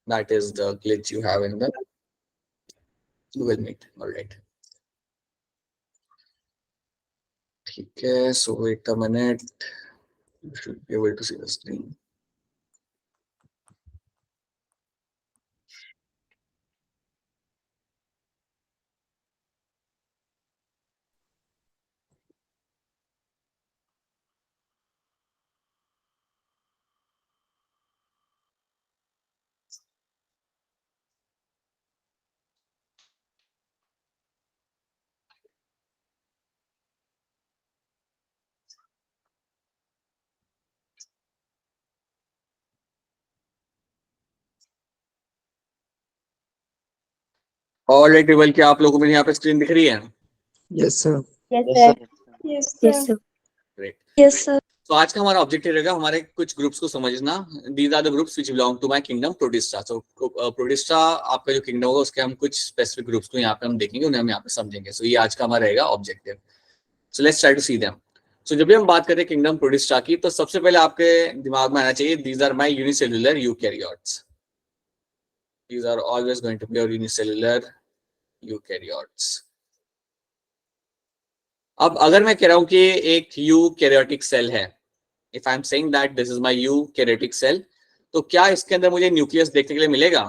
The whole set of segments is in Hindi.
That is the glitch you have in the Google Meet. All right. ठीक है. So wait a minute. You should be able to see the screen. All right, Rival, क्या आप लोगों को मेरी यहाँ पे स्क्रीन दिख रही है? Yes, sir. Yes, sir. Yes, Yes, sir. sir. Great. Yes, sir. तो आज का हमारा ऑब्जेक्टिव रहेगा हमारे कुछ ग्रुप्स को समझना. These are the groups which belong to my kingdom Protista. So Protista आपका जो किंगडम होगा उसके हम कुछ स्पेसिफिक ग्रुप्स को यहाँ पे हम देखेंगे, उन्हें हम यहाँ पे समझेंगे. So ये आज का हमारा रहेगा objective. So let's try to see them. So जब भी हम बात करते हैं किंगडम Protista की, तो सबसे पहले आपके दिमाग में आना चाहिए these are my unicellular eukaryotes. These are always going to be your unicellular eukaryotes. अब अगर मैं कह रहा हूं कि एक यूकैरियोटिक सेल है, if I am saying that this is my eukaryotic cell, तो क्या इसके अंदर मुझे न्यूक्लियस देखने के लिए मिलेगा?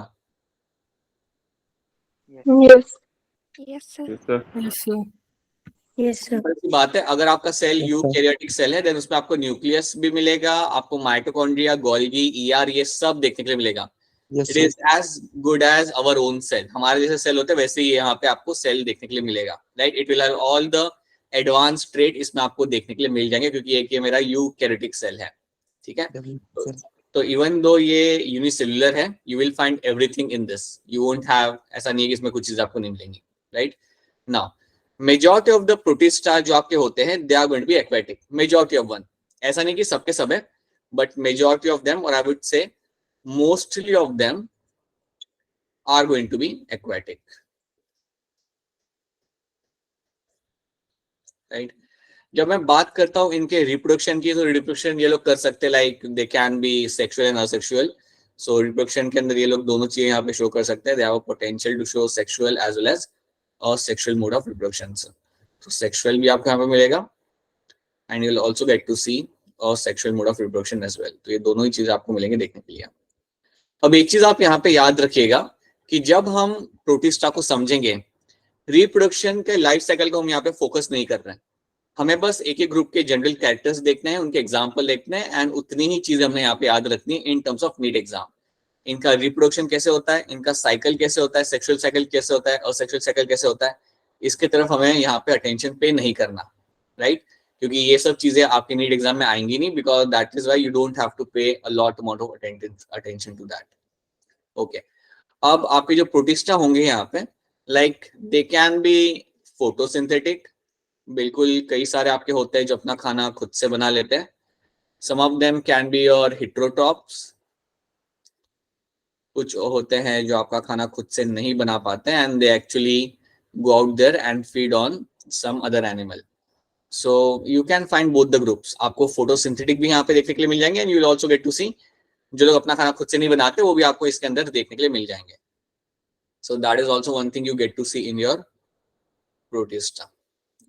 Yes. Yes, sir. Yes, sir. Yes, sir. Yes, sir. Simple सी बात है, अगर आपका cell Yes, sir. Eukaryotic cell है देन उसमें आपको न्यूक्लियस भी मिलेगा, आपको माइटोकॉन्ड्रिया, गोल्गी, ईआर ये सब देखने के लिए मिलेगा. Yes, it sir. Is as good as our own cell. हमारे जैसे सेल होते हैं वैसे ही यहाँ पे आपको सेल देखने के लिए मिलेगा. Right, it will have all the advance trait इसमें आपको देखने के लिए मिल जाएंगे, क्योंकि एक ये मेरा यूकैरियोटिक सेल है. ठीक है, Sir. तो इवन दो ये यूनिसेल्युलर है, you will find everything in this. You won't have, ऐसा नहीं है कि इसमें कुछ चीज आपको नहीं मिलेंगी. Right, now majority of the Protista जो आपके होते हैं they are going to be aquatic. Majority of one, ऐसा नहीं कि सबके सब है, बट मेजॉरिटी ऑफ देम, और I would say mostly of them are going to be aquatic. Right? जब मैं बात करता हूं इनके रिप्रोडक्शन की, तो रिप्रोडक्शन ये लोग कर सकते हैं, like they can B sexual and asexual. So reproduction के अंदर ये लोग दोनों चीजें यहाँ पे शो कर सकते हैं. They have a potential to show sexual as well as asexual mode of reproduction. तो सेक्सुअल भी आपको यहाँ पे मिलेगा and you will also get to see asexual mode of reproduction as well. तो ये दोनों ही चीजें आपको मिलेंगे देखने के लिए. अब एक चीज आप यहाँ पे याद रखिएगा कि जब हम प्रोटिस्टा को समझेंगे, रिप्रोडक्शन के लाइफ साइकिल को हम यहाँ पे फोकस नहीं कर रहे हैं. हमें बस एक एक ग्रुप के जनरल कैरेक्टर्स देखने हैं, उनके एग्जांपल देखने हैं, एंड उतनी ही चीजें हमने यहाँ पे याद रखनी है in terms of NEET exam. इनका रिप्रोडक्शन कैसे होता है, इनका साइकिल कैसे होता है, सेक्सुअल साइकिल कैसे होता है और सेक्सुअल साइकिल कैसे होता है, इसके तरफ हमें यहाँ पे अटेंशन पे नहीं करना. राइट, क्योंकि ये सब चीजें आपके नीट एग्जाम में आएंगी नहीं, because that is why you don't have to pay a lot amount of attention to that. Okay, अब आपके जो प्रोटिस्टा होंगे यहाँ पे, like they can be photosynthetic. बिल्कुल कई सारे आपके होते हैं जो अपना खाना खुद से बना लेते हैं. Some of them can be your heterotrophs. कुछ होते हैं जो आपका खाना खुद से नहीं बना पाते हैं and they actually go out there and feed on some other animal. So you can find both the groups. आपको फोटोसिंथेटिक भी यहाँ पे देखने के लिए मिल जाएंगे and you will also get to see जो लोग अपना खाना खुद से नहीं बनाते वो भी आपको इसके अंदर देखने के लिए मिल जाएंगे. So that is also one thing you get to see in your protista,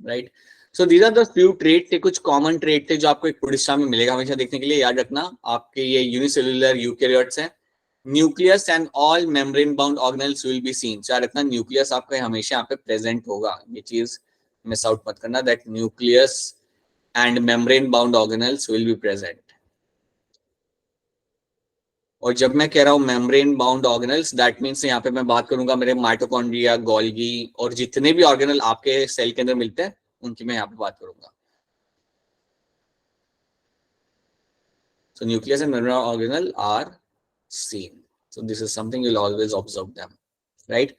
right? So these are the few traits. ये कुछ common trait थे जो आपको एक प्रोटिस्टा में मिलेगा हमेशा देखने के लिए. याद रखना आपके ये यूनिसेल्युलर यूकैरियोट्स हैं. Nucleus and all membrane bound organelles will be seen. याद रखना न्यूक्लियस आपका हमेशा यहाँ पे प्रेजेंट होगा. ये चीज मिस आउट मत करना, that nucleus and membrane bound organelles will be present. और जब मैं कह रहा हूँ membrane bound organelles, that means यहाँ पे मैं बात करूंगा मेरे माइटोकॉन्ड्रिया, गोल्गी और जितने भी ऑर्गेनल आपके सेल के अंदर मिलते हैं उनकी मैं यहाँ पे बात करूंगा. So nucleus and membrane organelle are seen. So this is something you'll always observe them, right?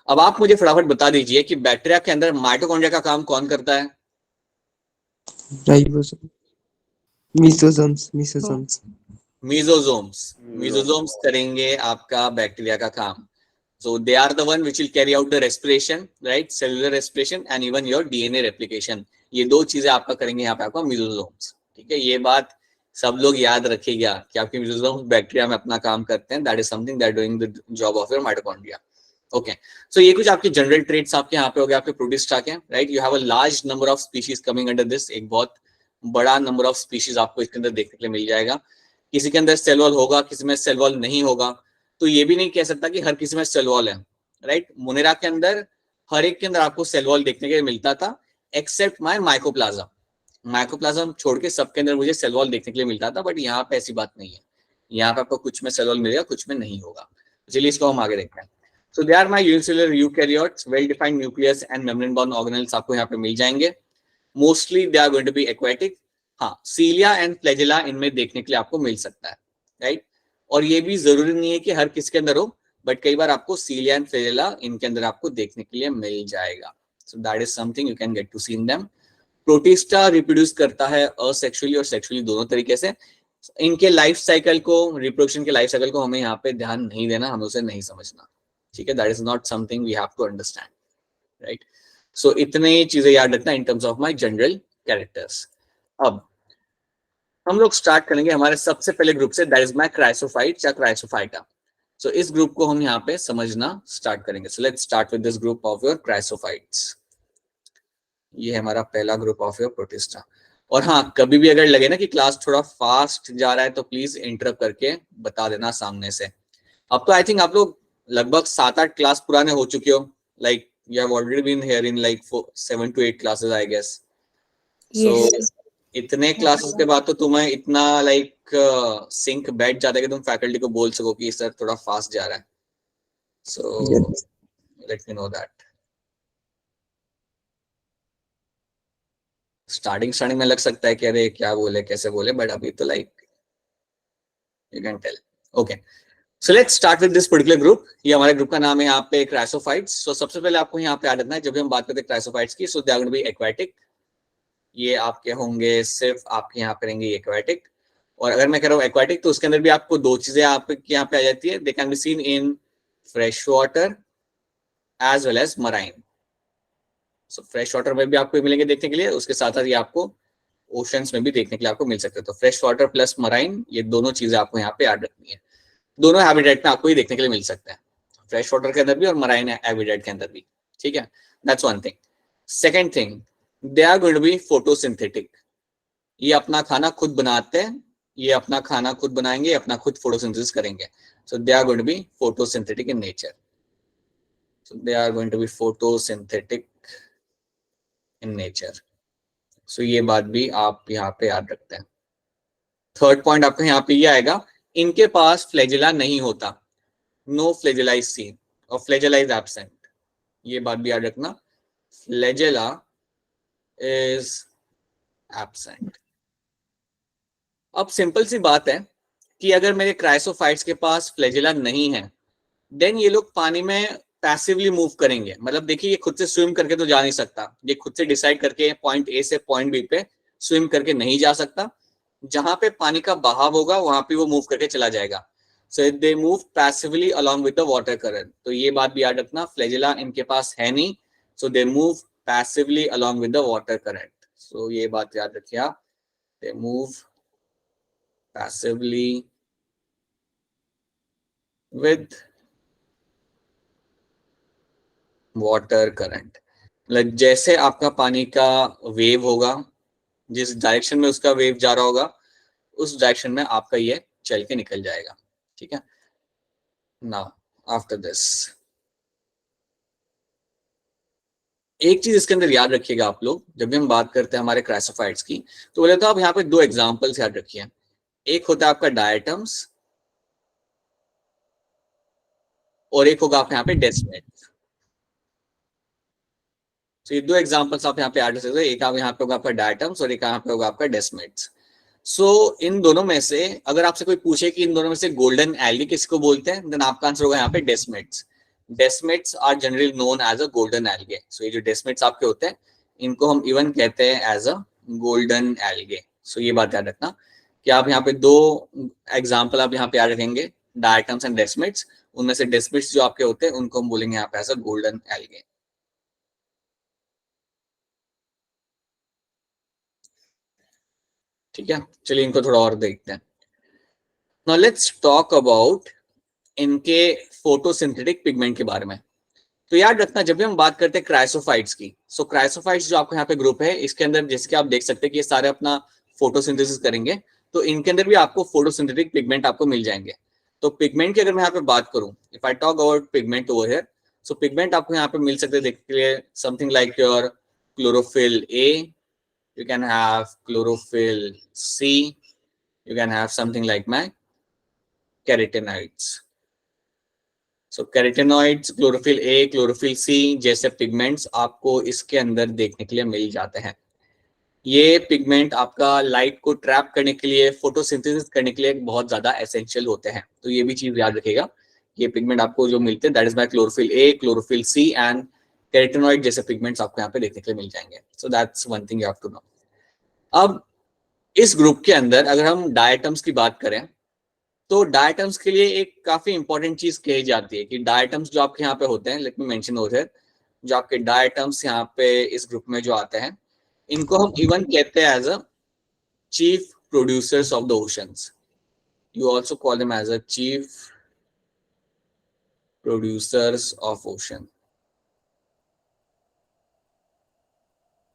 अब आप मुझे फटाफट बता दीजिए कि बैक्टीरिया के अंदर माइटोकॉन्ड्रिया का काम कौन करता है? Ribosome. Mesosomes. Mesosomes करेंगे आपका बैक्टीरिया का काम. So they are the one which will carry out the respiration, right? Cellular respiration and even your DNA replication. ये दो चीजें आपका करेंगे यहाँ पे आपका mesosomes. ठीक है, ये बात सब लोग याद रखिएगा कि आपके म्यूसिलोम बैक्टीरिया में अपना काम करते हैं, that is something that doing the job of your mitochondria. Okay, so ये कुछ आपके जनरल ट्रेट्स आपके यहाँ पे हो गए आपके प्रोटिस्टा के, right. You have a large number of species coming under this, एक बहुत बड़ा नंबर ऑफ स्पीशीज आपको इसके अंदर देखने के लिए मिल जाएगा। किसी के अंदर सेल वॉल होगा, किसी में सेल वॉल नहीं होगा, तो ये भी नहीं कह सकता कि हर किसी में सेल वॉल है, राइट। मोनेरा के अंदर हर एक के अंदर आपको सेल वॉल देखने के लिए मिलता था, एक्सेप्ट माय माइकोप्लाज्म। माइकोप्लाज्म छोड़ के सबके अंदर मुझे सेल वॉल देखने के लिए मिलता था, बट यहाँ पे ऐसी बात नहीं है। यहाँ पे आपको कुछ में सेल वॉल मिलेगा, कुछ में नहीं होगा। चलिए इसको हम आगे देखते हैं। So they are my unicellular eukaryotes, well-defined nucleus and membrane-bound organelles आपको यहाँ पे मिल जाएंगे। Mostly they are going to be aquatic। हाँ, cilia and flagella इनमें देखने के लिए आपको मिल सकता है, राइट। और ये भी जरूरी नहीं है कि हर किसके अंदर हो, बट कई बार आपको cilia and flagella इनके अंदर आपको देखने के लिए मिल जाएगा। So that is something you can get to see in them। Protista reproduce करता है असेक्सुअली और सेक्सुअली दोनों तरीके से। इनके लाइफ साइकिल को, रिप्रोडक्शन के लाइफ साइकिल को हमें यहाँ पे ध्यान नहीं देना, हमें उसे नहीं समझना, ठीक है। That is not something we have to understand, right. So इतने चीजें याद रखना in terms of my general characters. अब हम लोग स्टार्ट करेंगे हमारे सबसे पहले ग्रुप से, दैट इज माय क्राइसोफाइट्स या क्राइसोफाइटा। सो इस ग्रुप को हम यहाँ पे समझना स्टार्ट करेंगे। सो let's start with this group of your chrysophytes. ये है हमारा पहला ग्रुप ऑफ योर प्रोटिस्टा। और हाँ, कभी भी अगर लगे ना कि क्लास थोड़ा फास्ट जा रहा है तो प्लीज इंटरप्ट करके बता देना सामने से। अब तो आई थिंक आप लोग लगभग 7-8 क्लास पुराने हो चुके हो, like you have already been here in like 7 to 8 classes I guess. So इतने क्लासेस के बाद तो तुम्हें इतना लाइक सिंक बैठ जाता है कि तुम फैकल्टी को बोल सको कि सर थोड़ा फास्ट जा रहा है। सो let me know that. Starting में लग सकता है कि अरे क्या बोले कैसे बोले, बट अभी तो like you can tell. Okay, so let's start with this particular group. ये हमारे ग्रुप का नाम है यहाँ पे क्राइसोफाइट्स। सो सबसे पहले आपको यहाँ पे याद रखना है जब भी हम बात करते हैं क्राइसोफाइट्स की, so they are going to be aquatic. ये आपके होंगे, सिर्फ आपके यहाँ पे रहेंगे एक्वाटिक। और अगर मैं कह रहा हूँ एक्वाटिक तो उसके अंदर भी आपको दो चीजें आपके यहाँ पे आ जाती है, they can be seen in fresh water as well as marine. So fresh water में भी आपको मिलेंगे देखने के लिए, उसके साथ साथ ये आपको ओशंस में भी देखने के लिए आपको मिल सकते हैं। तो फ्रेश वाटर प्लस मराइन, ये दोनों चीजें आपको यहाँ पे याद रखनी है। दोनों हैबिटेट में आपको ये देखने के लिए मिल सकते हैं, फ्रेश वाटर के अंदर भी और मराइन हैबिटेट के अंदर भी, ठीक है। That's one thing. Second thing, they are going to be photosynthetic. ये अपना खाना खुद बनाते हैं, ये अपना खाना खुद बनाएंगे, अपना खुद फोटोसिंथेसिस करेंगे। So they are going to be photosynthetic in nature. So they are going to be photosynthetic in nature. So ये बात भी आप यहाँ पे याद रखते हैं। थर्ड पॉइंट आपको यहाँ पे ये आएगा, इनके पास फ्लैजेला नहीं होता, नो फ्लैजेला इज सीन और फ्लैजेला इज एब्सेंट। ये बात भी याद रखना, फ्लैजेला इज एब्सेंट। अब सिंपल सी बात है कि अगर मेरे क्राइसोफाइट्स के पास फ्लैजेला नहीं है, देन ये लोग पानी में पैसिवली मूव करेंगे। मतलब देखिए, ये खुद से स्विम करके तो जा नहीं सकता, ये खुद से डिसाइड करके पॉइंट ए से पॉइंट बी पे स्विम करके नहीं जा सकता। जहां पे पानी का बहाव होगा वहां पे वो मूव करके चला जाएगा। So they move passively along with the water current. तो ये बात भी याद रखना, फ्लैजेला इनके पास है नहीं, so they move passively along with the water current. So ये बात याद रखिए आप, they move passively with water current. मतलब जैसे आपका पानी का वेव होगा, जिस डायरेक्शन में उसका वेव जा रहा होगा, उस डायरेक्शन में आपका ये चल के निकल जाएगा, ठीक है। नाउ आफ्टर दिस, एक चीज इसके अंदर याद रखिएगा आप लोग, जब भी हम बात करते हैं हमारे क्राइसोफाइट्स की, तो बोले तो आप यहाँ पे दो एग्जांपल्स याद रखिए। एक होता है आपका डायटम्स और एक होगा आप यहाँ पे डेस्मेट्स। तो ये दो एग्जांपल्स आप यहाँ पे याद रख सकते हो, एक आप यहाँ पे होगा आपका डायटम्स और एक यहाँ पे होगा आपका डेस्मेट्स। सो इन दोनों में से अगर आपसे कोई पूछे कि इन दोनों में से गोल्डन एल्गी किसको बोलते हैं, देन आपका आंसर होगा यहाँ पे desmids. Desmids are generally known as a golden algae. So ये जो डेस्मेट्स आपके होते हैं, इनको हम इवन कहते हैं as a golden algae. So ये बात याद रखना कि आप यहाँ पे दो एग्जाम्पल आप यहाँ पे याद रखेंगे, डायटम्स एंड डेस्मेट्स। उनमें से डेस्मेट्स जो आपके होते हैं उनको हम बोलेंगे यहाँ पे एज अ गोल्डन एल्गे। ठीक है, चलिए इनको थोड़ा और देखते हैं। नाउ लेट्स टॉक अबाउट इनके फोटोसिंथेटिक पिगमेंट के बारे में। तो याद रखना जब भी हम बात करते हैं क्राइसोफाइट्स की, सो क्राइसोफाइट्स जो आपको यहाँ पे ग्रुप है, इसके अंदर जैसे कि आप देख सकते हैं कि ये सारे अपना फोटोसिंथेसिस करेंगे, तो इनके अंदर भी आपको फोटोसिंथेटिक पिगमेंट आपको मिल जाएंगे। तो पिगमेंट की अगर मैं यहाँ पे बात करूं, if I talk about pigment over here, so pigment आपको यहाँ पे मिल सकते हैं देखने के लिए, something like your chlorophyll A, you can have chlorophyll C, you can have something like my carotenoids. So carotenoids, chlorophyll A, chlorophyll C जैसे पिगमेंट्स आपको इसके अंदर देखने के लिए मिल जाते हैं। ये पिगमेंट आपका लाइट को ट्रैप करने के लिए, फोटोसिंथेसिस करने के लिए बहुत ज्यादा एसेंशियल होते हैं। तो ये भी चीज याद रखिएगा, ये पिगमेंट आपको जो मिलते हैं that is by chlorophyll A, chlorophyll C and carotenoid जैसे पिगमेंट्स आपको यहाँ पे देखने के लिए मिल जाएंगे। So that's one thing you have to know. अब इस ग्रुप के अंदर अगर हम डायटम्स की बात करें, तो डायटम्स के लिए एक काफी इंपॉर्टेंट चीज कही जाती है कि डायटम्स जो आपके यहाँ पे होते हैं, let me mention over here, जो आपके डायटम्स यहाँ पे इस ग्रुप में जो आते हैं, इनको हम इवन कहते हैं as a chief producers of the oceans. You also call them as a chief producers of ocean.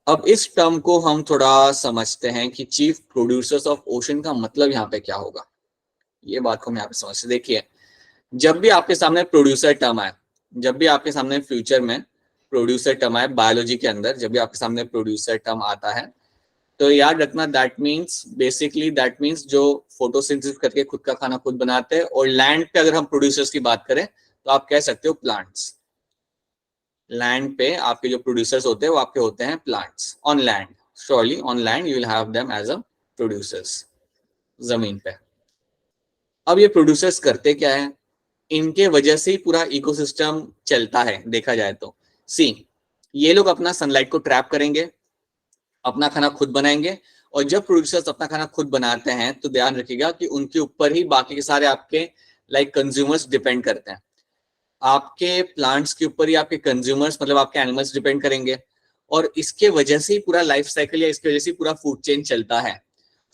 अब इस टर्म को हम थोड़ा समझते हैं कि चीफ प्रोड्यूसर्स ऑफ ओशन का मतलब यहाँ पे क्या होगा। ये बात को हम यहाँ पे समझते, देखिए जब भी आपके सामने प्रोड्यूसर टर्म आए, जब भी आपके सामने फ्यूचर में प्रोड्यूसर टर्म आए बायोलॉजी के अंदर, जब भी आपके सामने प्रोड्यूसर टर्म आता है, तो याद रखना दैट मीन्स जो फोटोसिंथेसिस करके खुद का खाना खुद बनाते हैं। और लैंड पे अगर हम प्रोड्यूसर्स की बात करें तो आप कह सकते हो प्लांट्स। लैंड पे आपके जो प्रोड्यूसर्स होते हैं वो आपके होते हैं plants. On land, surely on land you will have them as a producers, जमीन पे। अब ये प्रोड्यूसर्स करते क्या है, इनके वजह से ही पूरा इकोसिस्टम चलता है देखा जाए तो। सी, ये लोग अपना सनलाइट को ट्रैप करेंगे, अपना खाना खुद बनाएंगे, और जब प्रोड्यूसर्स अपना खाना खुद बनाते हैं तो ध्यान रखिएगा कि उनके ऊपर ही बाकी के सारे आपके लाइक कंज्यूमर्स डिपेंड करते हैं। आपके प्लांट्स के ऊपर ही आपके कंज्यूमर्स मतलब आपके एनिमल्स डिपेंड करेंगे, और इसके वजह से ही पूरा लाइफ साइकिल या इसकी वजह से पूरा फूड चेन चलता है।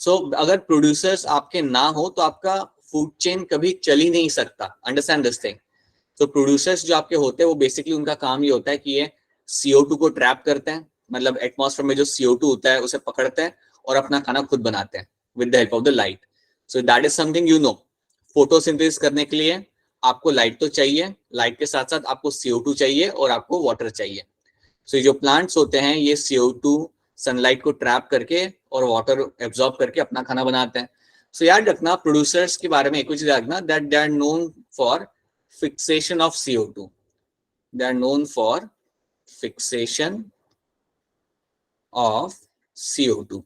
सो अगर प्रोड्यूसर्स आपके ना हो तो आपका फूड चेन कभी चल ही नहीं सकता। Understand this thing. तो प्रोड्यूसर्स जो आपके होते हैं वो बेसिकली उनका काम ये होता है कि ये CO2 को ट्रैप करते हैं, मतलब एटमॉस्फेयर में जो CO2 होता है उसे पकड़ते हैं और अपना खाना खुद बनाते हैं with the help of the light. So that is something you know. Photosynthesis करने के लिए आपको लाइट तो चाहिए, लाइट के साथ साथ आपको CO2 चाहिए और आपको वाटर चाहिए। सो ये जो प्लांट्स होते हैं ये CO2 सनलाइट को ट्रैप करके और वाटर एब्जॉर्ब करके अपना खाना बनाते हैं। सो याद रखना प्रोड्यूसर्स के बारे में एक चीज याद रखना, that they are known for fixation of CO2। They are known for fixation of CO2।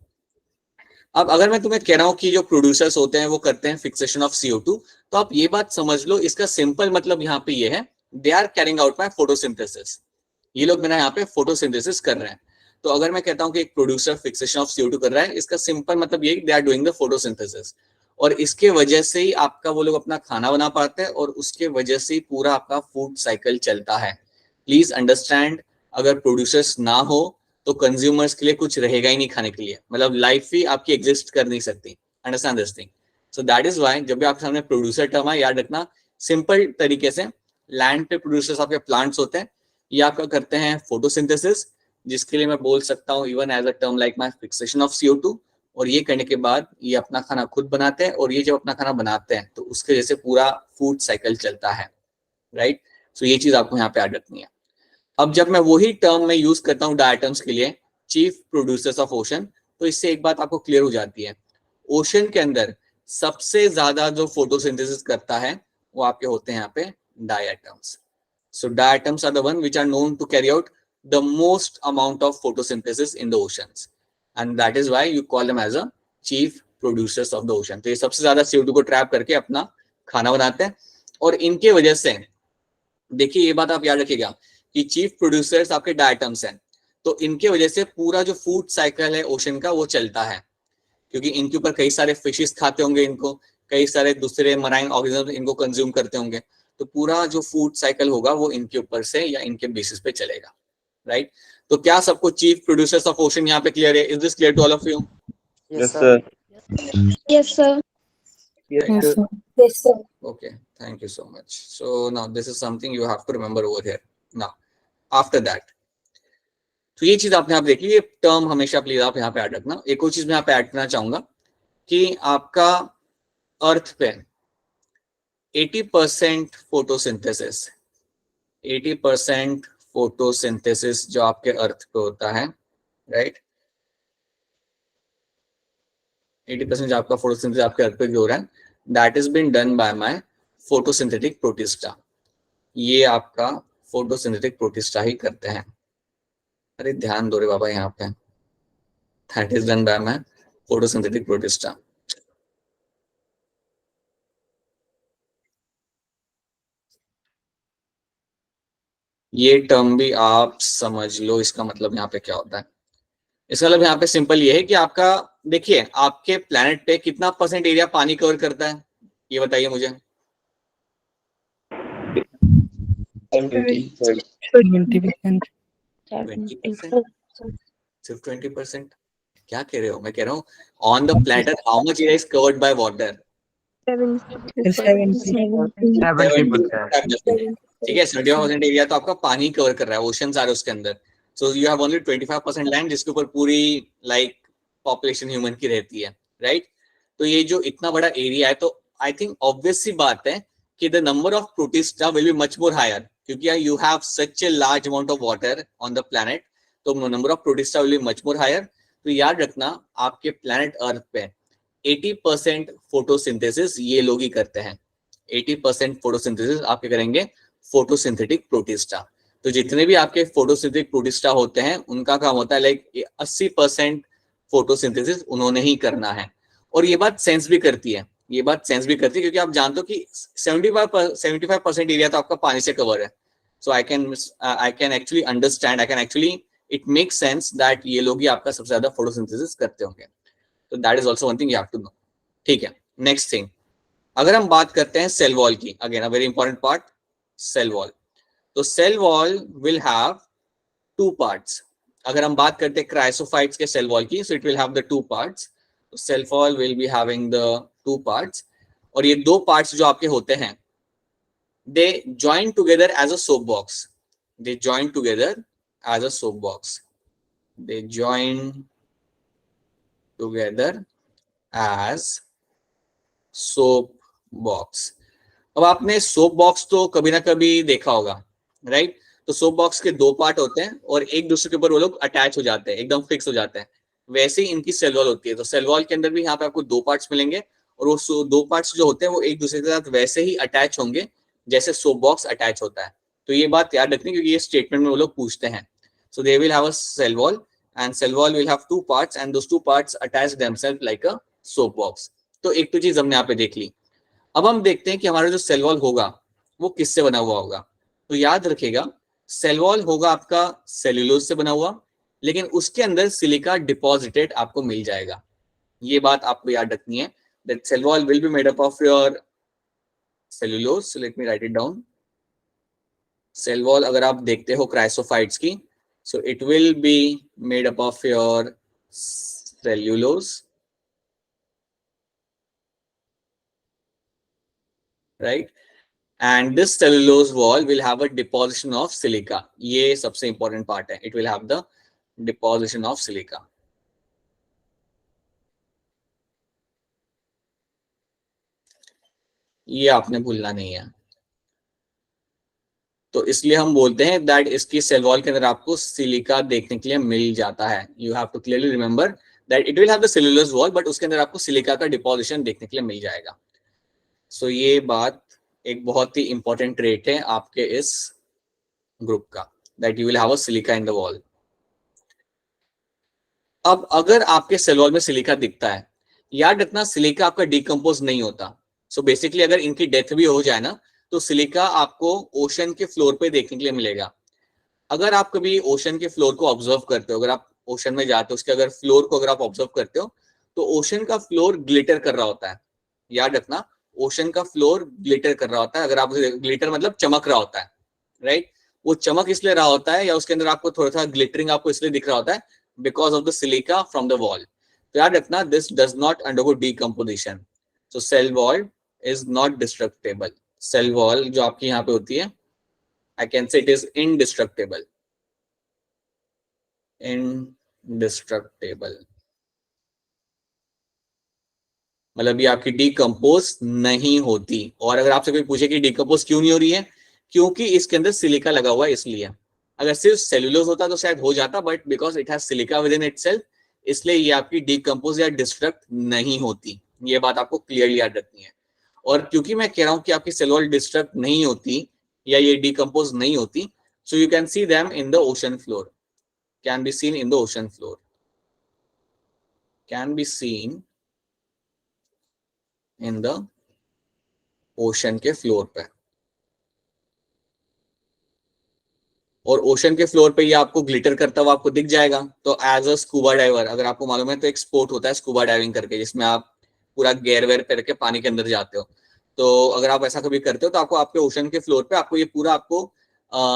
अब अगर मैं तुम्हें कह रहा हूं कि जो प्रोड्यूसर्स होते हैं वो करते हैं फिक्सेशन ऑफ CO2, तो आप ये बात समझ लो, इसका सिंपल मतलब यहाँ पे ये है, they are carrying out my photosynthesis. ये लोग मेरा यहाँ पे फोटोसिंथेसिस कर रहे हैं। तो अगर मैं कहता हूँ कि एक प्रोड्यूसर फिक्सेशन ऑफ CO2 कर रहा है, इसका सिंपल मतलब ये they are doing the photosynthesis, और इसके वजह से ही आपका वो लोग अपना खाना बना पाते हैं और उसके वजह से ही पूरा आपका फूड साइकिल चलता है। प्लीज अंडरस्टैंड, अगर प्रोड्यूसर्स ना हो तो कंज्यूमर्स के लिए कुछ रहेगा ही नहीं खाने के लिए, मतलब लाइफ ही आपकी एग्जिस्ट कर नहीं सकती। Understand this thing. So that is why जब भी आपके सामने प्रोड्यूसर टर्म है, याद रखना सिंपल तरीके से लैंड पे प्रोड्यूसर्स आपके प्लांट्स होते हैं, ये आपका करते हैं फोटोसिंथेसिस, जिसके लिए मैं बोल सकता हूँ even as a term like my fixation of CO2। और ये करने के बाद ये अपना खाना खुद बनाते हैं, और ये जब अपना खाना बनाते हैं तो उसके वजह से पूरा फूड साइकिल चलता है, राइट। सो ये चीज आपको यहाँ पे याद रखनी है। अब जब मैं वही टर्म में यूज करता हूँ डायटम्स के लिए, चीफ प्रोड्यूसर्स ऑफ ओशन, तो इससे एक बात आपको क्लियर हो जाती है, ओशन के अंदर सबसे ज्यादा जो फोटोसिंथेसिस करता है वो आपके होते हैं यहाँ पे diatoms. So diatoms are the one which are known to carry out the most amount of photosynthesis in the oceans, and that is why you call them as a chief producers of the ocean. तो ये सबसे ज्यादा CO2 को ट्रैप करके अपना खाना बनाते हैं, और इनके वजह से देखिए ये बात आप याद रखिएगा कि चीफ प्रोड्यूसर्स आपके डायटम्स हैं, तो इनके वजह से पूरा जो फूड साइकिल है ओशन का वो चलता है, क्योंकि इनके ऊपर कई सारे फिशेस खाते होंगे, इनको कई सारे दूसरे मराइन ऑर्गेनिज्म इनको कंज्यूम करते होंगे, तो पूरा जो फूड साइकिल होगा वो इनके ऊपर से या इनके बेसिस पे चलेगा, राइट। तो क्या सबको चीफ प्रोड्यूसर्स ऑफ ओशन यहाँ पे क्लियर है? Is this clear to all of you? Yes, sir. Yes, sir. Right. Yes, sir. Yes, sir. Okay, thank you so much. So now this is something you have to remember over here. Now after that, तो ये चीज आपने आप देख ली, ये टर्म हमेशा प्लीज आप यहाँ पे ऐड रखना। एक और चीज मैं यहाँ पे ऐड करना चाहूंगा कि आपका अर्थ पे 80% फोटोसिंथेसिस, 80% फोटोसिंथेसिस जो आपके अर्थ पे होता है, राइट, 80% जो आपका फोटोसिंथेसिस आपके अर्थ पे जो हो रहा है, that is been done by my photosynthetic Protista. ये आपका फोटोसिंथेटिक प्रोटिस्टा ही करते हैं। अरे ध्यान दो रे बाबा यहाँ पे, that is done by my photosynthetic Protista. ये टर्म भी आप समझ लो, इसका मतलब यहाँ पे क्या होता है। इसका मतलब यहाँ पे सिंपल ये है कि आपका, देखिए आपके प्लेनेट पे कितना परसेंट एरिया पानी कवर करता है, ये बताइए मुझे। 20%. 20%? सिर्फ 20%? क्या कह रहे हो? मैं कह रहा हूँ on the planet how much area is covered by water? 70%. ठीक है, 75% एरिया तो आपका पानी कवर कर रहा है, ओशन आ रहे उसके अंदर। So you have only 25% land जिसके ऊपर पूरी लाइक पॉपुलेशन ह्यूमन की रहती है, राइट। तो ये जो इतना बड़ा एरिया है, तो आई थिंक ऑब्वियस सी बात है कि the number of protista will be much more higher, क्योंकि you have such a large amount of water on the planet, तो number of protista will be much more higher. तो याद रखना आपके प्लैनेट अर्थ पे 80% फोटोसिंथेसिस ये लोग ही करते हैं। 80% फोटोसिंथेसिस आपके करेंगे फोटोसिंथेटिक प्रोटिस्टा। तो जितने भी आपके फोटोसिंथेटिक प्रोटिस्टा होते हैं उनका काम होता है लाइक 80% फोटोसिंथेसिस उन्होंने ही करना है। और ये बात सेंस भी करती है, ये बात सेंस भी करती है क्योंकि आप जानते हो कि 75% एरिया तो आपका पानी से कवर है। So I can actually understand, I can actually it makes sense that ये लोग ही आपका सबसे ज्यादा फोटोसिंथेसिस करते होंगे। तो that is also one thing you have to know. ठीक है, नेक्स्ट थिंग, अगर हम बात करते हैं सेल वॉल की, again a very important part, cell wall. तो cell wall will have two parts. अगर हम बात करते हैं क्राइसोफाइट्स के सेल वॉल की, so it will have the two parts. Cell wall will be having the two parts, और ये दो पार्ट्स जो आपके होते हैं, they join together as a soap box. They join together as a soap box. They join together as soap box. अब आपने सोप बॉक्स तो कभी ना कभी देखा होगा, राइट। तो सोप बॉक्स के दो पार्ट होते हैं और एक दूसरे के ऊपर वो लोग अटैच हो जाते हैं, एकदम फिक्स हो जाते हैं। वैसे ही इनकी सेल वॉल होती है। तो सेल वॉल के अंदर भी यहाँ पे आपको दो पार्ट्स मिलेंगे, और वो दो पार्ट्स जो होते हैं वो एक दूसरे के साथ वैसे ही अटैच होंगे जैसे सोप बॉक्स अटैच होता है। तो ये बात याद रखनी, क्योंकि ये स्टेटमेंट में वो लोग पूछते हैं। So they will have a cell wall and cell wall will have two parts and those two parts attach themself like a soap box. तो एक तो चीज हमने यहाँ पे देख ली। अब हम देखते हैं कि हमारा जो सेल वॉल होगा वो किससे बना हुआ होगा। तो याद रखिएगा, सेल वॉल होगा आपका सेल्यूलोज से बना हुआ, लेकिन उसके अंदर सिलिका डिपॉजिटेड आपको मिल जाएगा। ये बात आपको याद रखनी है, that cell wall will be made up of your cellulose. So let me write it down. Cell wall अगर आप देखते हो क्राइसोफाइट्स की, so it will be made up of your cellulose, right, and this cellulose wall will have a deposition of silica. ये सबसे important part है, it will have the deposition of silica. ये आपने भूलना नहीं है। तो इसलिए हम बोलते हैं दैट इसकी सेल वॉल के अंदर आपको सिलिका देखने के लिए मिल जाता है। You have to clearly remember that it will have the cellulose wall, but उसके अंदर आपको सिलिका का डिपोजिशन देखने के लिए मिल जाएगा। सो ये बात एक बहुत ही इंपॉर्टेंट ट्रेट है आपके इस ग्रुप का, that you will have a silica in the wall. अब अगर आपके सेल वॉल में सिलिका दिखता है, याद रखना सिलिका आपका डिकम्पोज नहीं होता। सो बेसिकली अगर इनकी डेथ भी हो जाए ना, तो सिलिका आपको ओशन के फ्लोर पे देखने के लिए मिलेगा। अगर आप कभी ओशन के फ्लोर को ऑब्जर्व करते हो, अगर आप ओशन में जाते हो उसके अगर फ्लोर को अगर आप ऑब्जर्व करते हो, तो ओशन का फ्लोर ग्लिटर कर रहा होता है। याद रखना, ओशन का फ्लोर ग्लिटर कर रहा होता है। अगर आप ग्लिटर मतलब चमक रहा होता है, राइट। वो चमक इसलिए रहा होता है, या उसके अंदर आपको थोड़ा सा ग्लिटरिंग आपको इसलिए दिख रहा होता है because of the silica from the wall. तो याद रखना, this does not undergo decomposition, so cell wall is not destructible. Cell wall जो आपकी यहाँ पे होती है, I can say it is indestructible, indestructible मतलब ये आपकी डीकम्पोज नहीं होती। और अगर आपसे कोई पूछे कि डीकम्पोज क्यों नहीं हो रही है, क्योंकि इसके अंदर सिलिका लगा हुआ है इसलिए। अगर सिर्फ सेलुलोज होता तो शायद हो जाता, but because it has silica with in itself, इसलिए ये आपकी डीकम्पोज या डिस्ट्रक्ट नहीं होती। ये बात आपको क्लियरली याद रखनी है। और क्योंकि मैं कह रहा हूं कि आपकी सेल वॉल डिस्ट्रक्ट नहीं होती या ये डीकम्पोज नहीं होती, सो you can see them in the ocean floor, can be seen in the ocean floor, can be seen in the ocean के फ्लोर पे। और ओशन के फ्लोर पे ये आपको ग्लिटर करता हुआ आपको दिख जाएगा। तो एज अ स्कूबा डाइवर, अगर आपको मालूम है तो एक स्पोर्ट होता है स्कूबा डाइविंग करके, जिसमें आप पूरा गेयर वेयर पहन के पानी के अंदर जाते हो। तो अगर आप ऐसा कभी करते हो तो आपको आपके ओशन के फ्लोर पे आपको ये पूरा आपको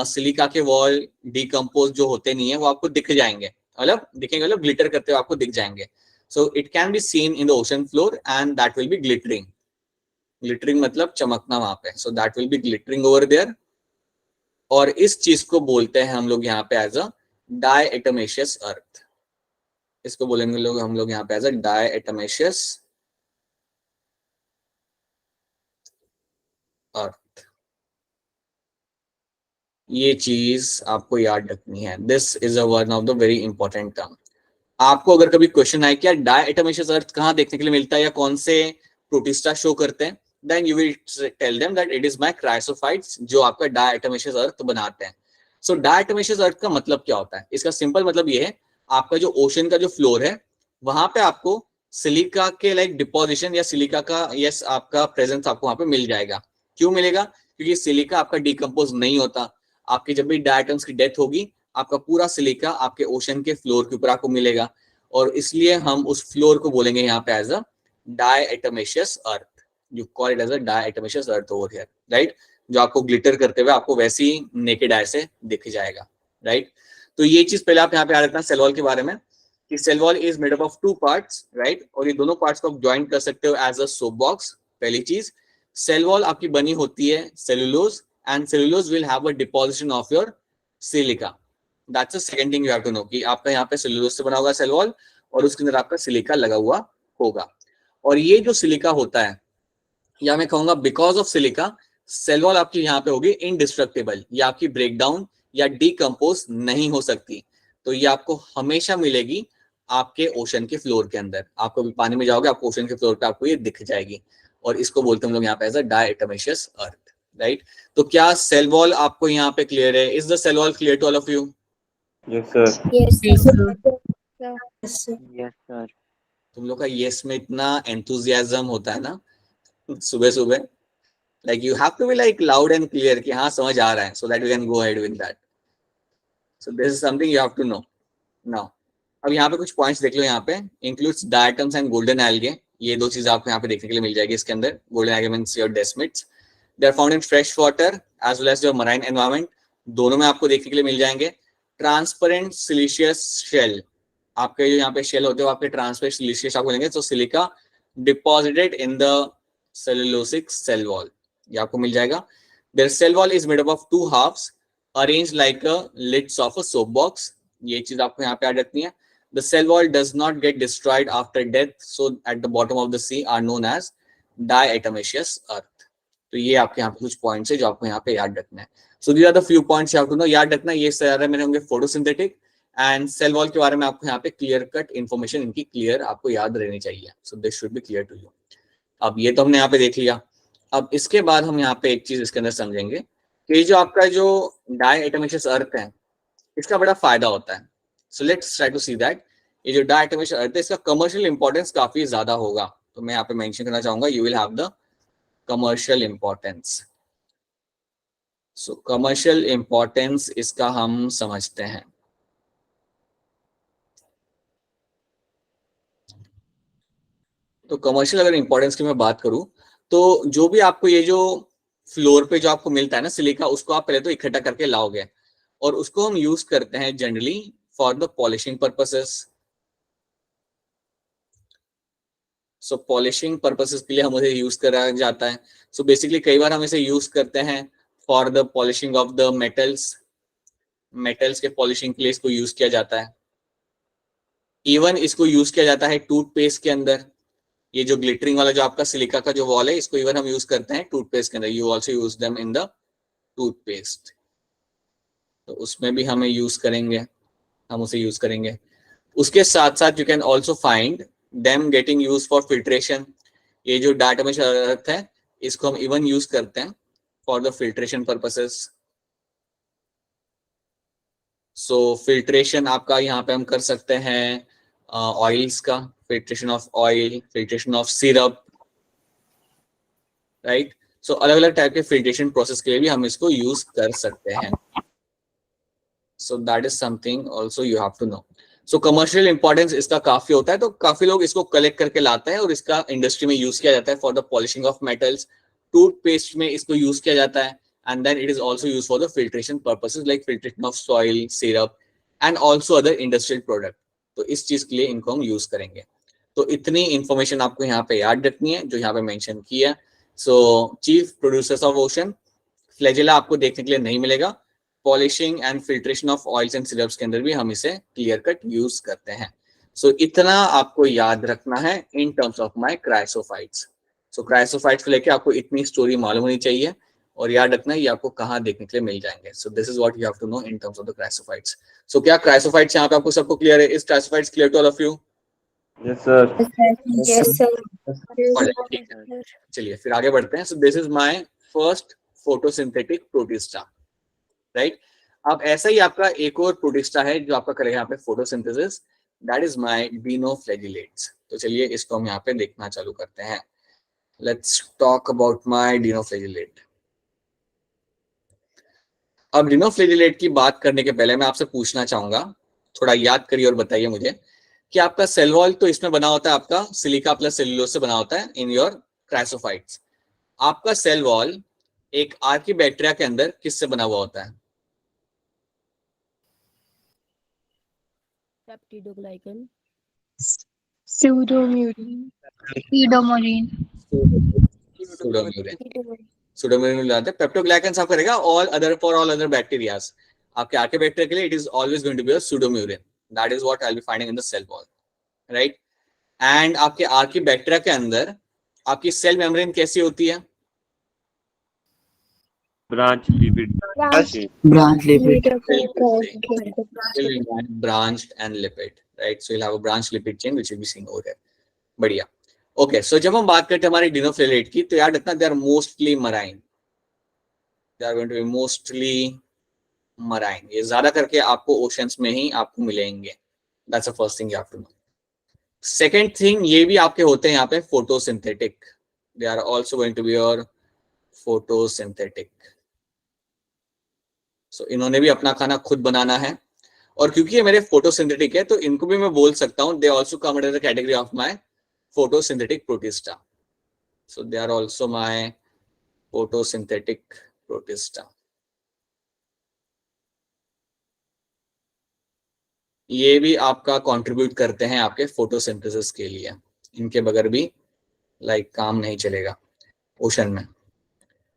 सिलिका के वॉल डीकम्पोज जो होते नहीं है वो आपको दिख जाएंगे, मतलब दिखेंगे, मतलब ग्लिटर करते हुए आपको दिख जाएंगे। So it can be seen in the ocean floor and that will be glittering. Glittering मतलब चमकना वहां पे, so that will be glittering over there. और इस चीज को बोलते हैं हम लोग यहाँ पे एज अ डायएटमेशियस अर्थ। इसको बोलेंगे लोग हम लोग यहाँ पे एज अ डायएटमेशियस अर्थ। ये चीज आपको याद रखनी है, this is a one of the very important term. आपको अगर कभी क्वेश्चन आए कि डायएटमेशियस अर्थ कहाँ देखने के लिए मिलता है या कौन से प्रोटिस्टा शो करते हैं, then you will tell them that it is my chrysophytes जो आपका डायएटमेशियस अर्थ बनाते हैं। सो डायएटमेशियस अर्थ का मतलब क्या होता है? इसका सिंपल मतलब ये है, आपका जो ओशन का जो फ्लोर है वहां पे आपको सिलिका के लाइक डिपोजिशन या सिलिका का यस आपका प्रेजेंस आपको वहां पे मिल जाएगा। क्यों मिलेगा? क्योंकि सिलिका आपका डिकम्पोज नहीं होता। आपकी जब भी डायटम्स की डेथ होगी, आपका पूरा सिलिका आपके ओशन के फ्लोर के ऊपर आपको मिलेगा, और इसलिए हम उस फ्लोर को बोलेंगे यहाँ पे as a diatomaceous earth. You call it as a diatomaceous earth over here, right? जो आपको ग्लिटर करते हुए आपको वैसे ही नेकेड आई से दिख जाएगा, राइट? तो ये चीज पहले आप यहाँ पे याद रखना सेल वॉल के बारे में, कि cell wall is made up of two parts, right? और ये दोनों पार्ट्स को आप ज्वाइन कर सकते हो एज अ सोप बॉक्स। पहली चीज, सेल वॉल आपकी बनी होती है cellulose, and cellulose will have a deposition of your silica. That's the second thing you have to know, कि आपका यहाँ पे सेलुलोज से बना होगा सेल वॉल और उसके अंदर आपका सिलिका लगा हुआ होगा। और ये जो सिलिका होता है, या मैं कहूंगा because of silica, cell wall आपकी यहाँ पे होगी इनडिस्ट्रक्टेबल, या आपकी ब्रेकडाउन या डीकम्पोज नहीं हो सकती। तो ये आपको हमेशा मिलेगी आपके ओशन के फ्लोर के अंदर। आप कभी पानी में जाओगे, आपको ओशन के फ्लोर पे आपको ये दिख जाएगी, और इसको बोलते हैं हम लोग यहाँ पे as a diatomaceous earth, right? तो क्या सेल वॉल आपको यहाँ पे क्लियर है? Is the cell wall clear to all of you? Yes, sir. Yes, Yes, sir. sir. Yes, sir. तुम लोग का यस में इतना एंथुजियाज्म होता है ना सुबह सुबह, like you have to be like loud and clear कि हाँ समझ आ रहा है, so that we can go ahead with that. So this is something you have to know now. अब यहाँ पे कुछ पॉइंट्स देख लो, यहाँ पे includes diatoms and golden algae. ये दो चीजें आपको यहाँ पे देखने के लिए मिल जाएगी इसके अंदर। Golden algae means your desmids, they are found in fresh water as well as your marine environment, दोनों में आपको देखने के लिए मिल जाएंगे। ट्रांसपेरेंट सिलिशियस शेल, आपके जो यहाँ पे शेल होते हैं आपके ट्रांसपेरेंट सिलिशियस आपको मिलेंगे। तो silica deposited in the cellulosic cell wall, ये आपको मिल जाएगा। Their cell wall is made up of two halves arranged like a lids of a soap box. ये चीज आपको यहाँ पे याद रखनी है। The cell wall does not get destroyed after death, so at the bottom of the sea are known as diatomaceous earth. तो ये आपके यहाँ पे कुछ पॉइंट्स है जो आपको यहाँ पे याद रखना है। So these are the few points you have to know, याद रखना। ये सारे मेरे होंगे फोटोसिंथेटिक एंड सेल वॉल के बारे में आपको यहाँ पे क्लियर कट इन्फॉर्मेशन इनकी क्लियर आपको याद रहनी चाहिए। So this should be clear to you. अब ये तो हमने यहाँ पे देख लिया। अब इसके बाद हम यहाँ पे एक चीज इसके अंदर समझेंगे कि जो आपका जो डायएटमेशियस अर्थ है इसका बड़ा फायदा होता है। So let's try to see that. ये जो डायएटमेशियस अर्थ है इसका कमर्शियल इंपॉर्टेंस काफी ज्यादा होगा, तो मैं यहाँ पे मेंशन करना चाहूंगा, you will have the commercial importance. So commercial importance इसका हम समझते हैं। तो कमर्शियल अगर इंपॉर्टेंस की मैं बात करूं, तो जो भी आपको ये जो फ्लोर पे जो आपको मिलता है ना सिलिका, उसको आप पहले तो इकट्ठा करके लाओगे, और उसको हम यूज करते हैं generally for the polishing purposes. So polishing purposes के लिए हम उसे यूज करा जाता है. सो बेसिकली कई बार हम इसे यूज करते हैं for the polishing of the metals के पॉलिशिंग के लिए इसको यूज किया जाता है. इवन इसको यूज किया जाता है टूथपेस्ट के अंदर. ये जो ग्लिटरिंग वाला जो आपका सिलिका का जो वॉल है, इसको इवन हम यूज करते हैं टूथपेस्ट के अंदर. You also use them in the toothpaste. तो उसमें भी हमें यूज करेंगे, हम उसे यूज करेंगे. उसके साथ साथ you can also find them getting use for filtration. ये जो डाटा में शरारत है, इसको हम इवन यूज करते हैं for the filtration purposes. So filtration आपका यहाँ पे हम कर सकते हैं ऑयल्स का, filtration of oil, filtration of syrup, right. So अलग अलग टाइप के फिल्ट्रेशन प्रोसेस के लिए भी हम इसको यूज कर सकते हैं. So that is something also you have to know. So commercial importance इसका काफी होता है, तो काफी लोग इसको कलेक्ट करके लाते हैं और इसका इंडस्ट्री में यूज किया जाता है for the polishing of metals. Toothpaste में इसको यूज किया जाता है, and then it is also used for the filtration purposes like filtration of soil, syrup and also other industrial product. तो इस चीज के लिए इनको हम यूज करेंगे. तो इतनी इंफॉर्मेशन आपको यहाँ पे याद रखनी है जो यहाँ पे मेंशन किया. सो chief producers of ocean, flagella आपको देखने के लिए नहीं मिलेगा. Polishing and filtration of oils and syrups के अंदर भी हम इसे क्लियर कट यूज करते हैं. सो इतना आपको याद रखना है in terms of my chrysophytes. So chrysophytes को लेके आपको इतनी स्टोरी मालूम होनी चाहिए और याद रखना है ये आपको कहाँ देखने के लिए मिल जाएंगे. So this is what you have to know in terms of the chrysophytes. So क्या क्राइसोफाइट्स यहाँ पे आपको सबको क्लियर है? Is chrysophytes clear to all of you? Yes, sir. Yes, sir. चलिए फिर आगे बढ़ते हैं. So this is my first photosynthetic protista, right. अब ऐसा ही आपका एक और प्रोटिस्टा है जो आपका करेगा यहाँ पे photosynthesis. That is my dinoflagellates. तो चलिए इसको हम यहाँ पे देखना चालू करते हैं. Let's talk about my dinoflagellate. अब डिनोफ्लैजिलेट की बात करने के पहले मैं आपसे पूछना चाहूंगा, थोड़ा याद करिए और बताइए मुझे कि आपका सेल वॉल तो इसमें बना होता है, आपका सिलिका प्लस सेल्यूलोज से बना होता है इन योर क्राइसोफाइट्स. आपका सेल वॉल एक आर्कीबैक्टीरिया के अंदर किससे बना हुआ होता है? Peptidoglycan, Pseudomurine. Pseudomurine. सुडोम्यूरिन मिलाते हैं. पेप्टोग्लाइकन्स आप करेगा all other for all other bacterias. आपके आर्कीबैक्टीरिया के लिए it is always going to be a pseudomurein. That is what I will be finding in the cell wall, right. And आपके आर्कीबैक्टीरिया के अंदर आपकी सेल मेम्ब्रेन कैसी होती है? Branch lipid. Branch lipid. Branched and lipid, right? So you'll have a branched lipid chain which will be seen over here. बढ़िया. ओके, सो जब हम बात करते हैं हमारे डिनोफ्लैजिलेट की, तो याद रखना they are mostly marine. They are going to be mostly marine. ये ज्यादा करके आपको ओशंस में ही आपको मिलेंगे. That's the first thing you have to know. Second thing, ये भी आपके होते हैं यहाँ पे photosynthetic. They are also going to be your photosynthetic. So इन्होंने भी अपना खाना खुद बनाना है, और क्योंकि ये मेरे फोटोसिंथेटिक है तो इनको भी मैं बोल सकता हूँ they also come under the category of my photosynthetic protista. So they are also my photosynthetic protista. ये भी आपका कंट्रीब्यूट करते हैं आपके फोटोसिंथेसिस के लिए. इनके बगैर भी काम नहीं चलेगा ओशन में.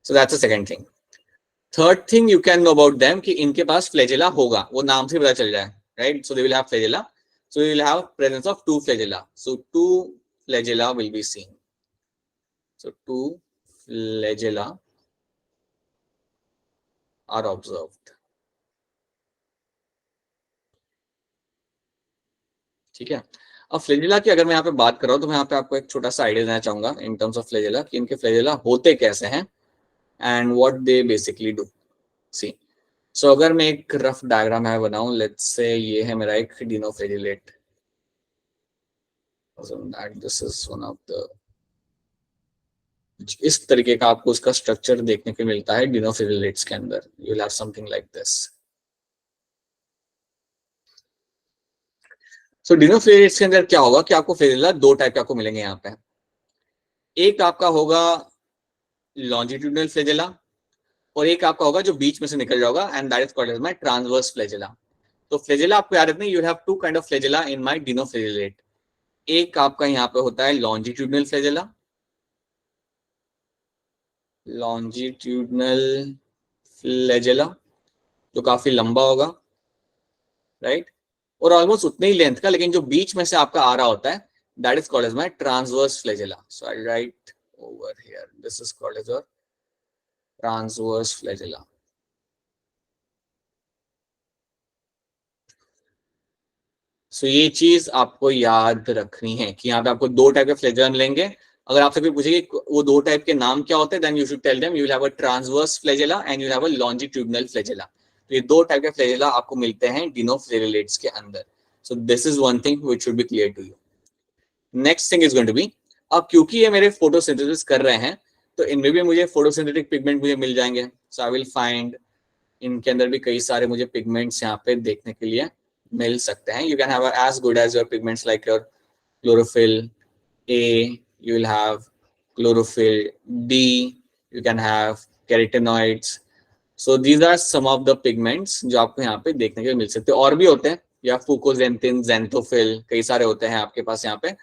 So that's the second thing. Third thing you can know about them कि इनके पास फ्लैजेला होगा, वो नाम से पता चल जाए, right? So they will have flagella. So you will have presence of two flagella. So two flagella will be seen. So two flagella are observed. ठीक है. अब फ्लैजेला की अगर मैं यहाँ पे बात कर रहा हूँ तो मैं यहाँ पे आपको एक छोटा सा आइडिया देना चाहूंगा इन टर्म्स ऑफ फ्लैजेला कि इनके फ्लैजेला होते कैसे हैं and what they basically do. See, so अगर मैं एक रफ डायग्राम है बनाऊं, लेट्स से ये है मेरा एक dinoflagellate. This is one of the, इस तरीके का आपको उसका स्ट्रक्चर देखने को मिलता है डिनोफ्लैजिलेट्स के अंदर. You will have something like this. So dinoflagellates के अंदर क्या होगा कि आपको फ्लैजेला दो टाइप के आपको मिलेंगे यहाँ पे. एक आपका होगा लॉन्जिट्यूडनल फ्लैजेला और एक आपका होगा जो बीच में से निकल जाएगा, and that is called as my transverse flagella. तो फ्लैजेला आपको याद रखना, you have two kind of flagella in my dinoflagellate. एक आपका यहाँ पे होता है लॉन्जिट्यूडनल फ्लैजेला, लॉन्जिट्यूडनल फ्लैजेला जो काफी लंबा होगा, राइट, और ऑलमोस्ट उतने ही लेंथ का, लेकिन जो बीच में से आपका आ रहा होता है that is called as my transverse flagella. So I write over here this is called as your transverse flagella. So ये चीज आपको याद रखनी है कि यहाँ पे आपको दो टाइप के फ्लैजेला मिलेंगे. अगर आपसे कोई पूछे कि वो दो टाइप के नाम क्या होते हैं, then you should tell them you will have a transverse flagella and you will have a longitudinal flagella. तो ये दो टाइप के फ्लैजेला आपको मिलते हैं डिनोफ्लेजेलेट्स के अंदर. So this is one thing which should be clear to you. Next thing is going to be, अब क्योंकि ये मेरे फोटोसिंथेसिस कर रहे हैं तो इनमें भी मुझे फोटोसिंथेटिक पिगमेंट मुझे मिल जाएंगे. सो आई विल फाइंड इनके अंदर भी कई सारे मुझे पिगमेंट्स यहाँ पे देखने के लिए मिल सकते हैं. You can have as good as your pigments like your chlorophyll A, you will have chlorophyll D, you can have carotenoids. So these are some of the pigments जो आपको यहाँ पे देखने के लिए मिल सकते हैं. और भी होते हैं या फुकोजेंथिन, ज़ेंथोफिल, कई सारे होते हैं आपके पास यहाँ पे,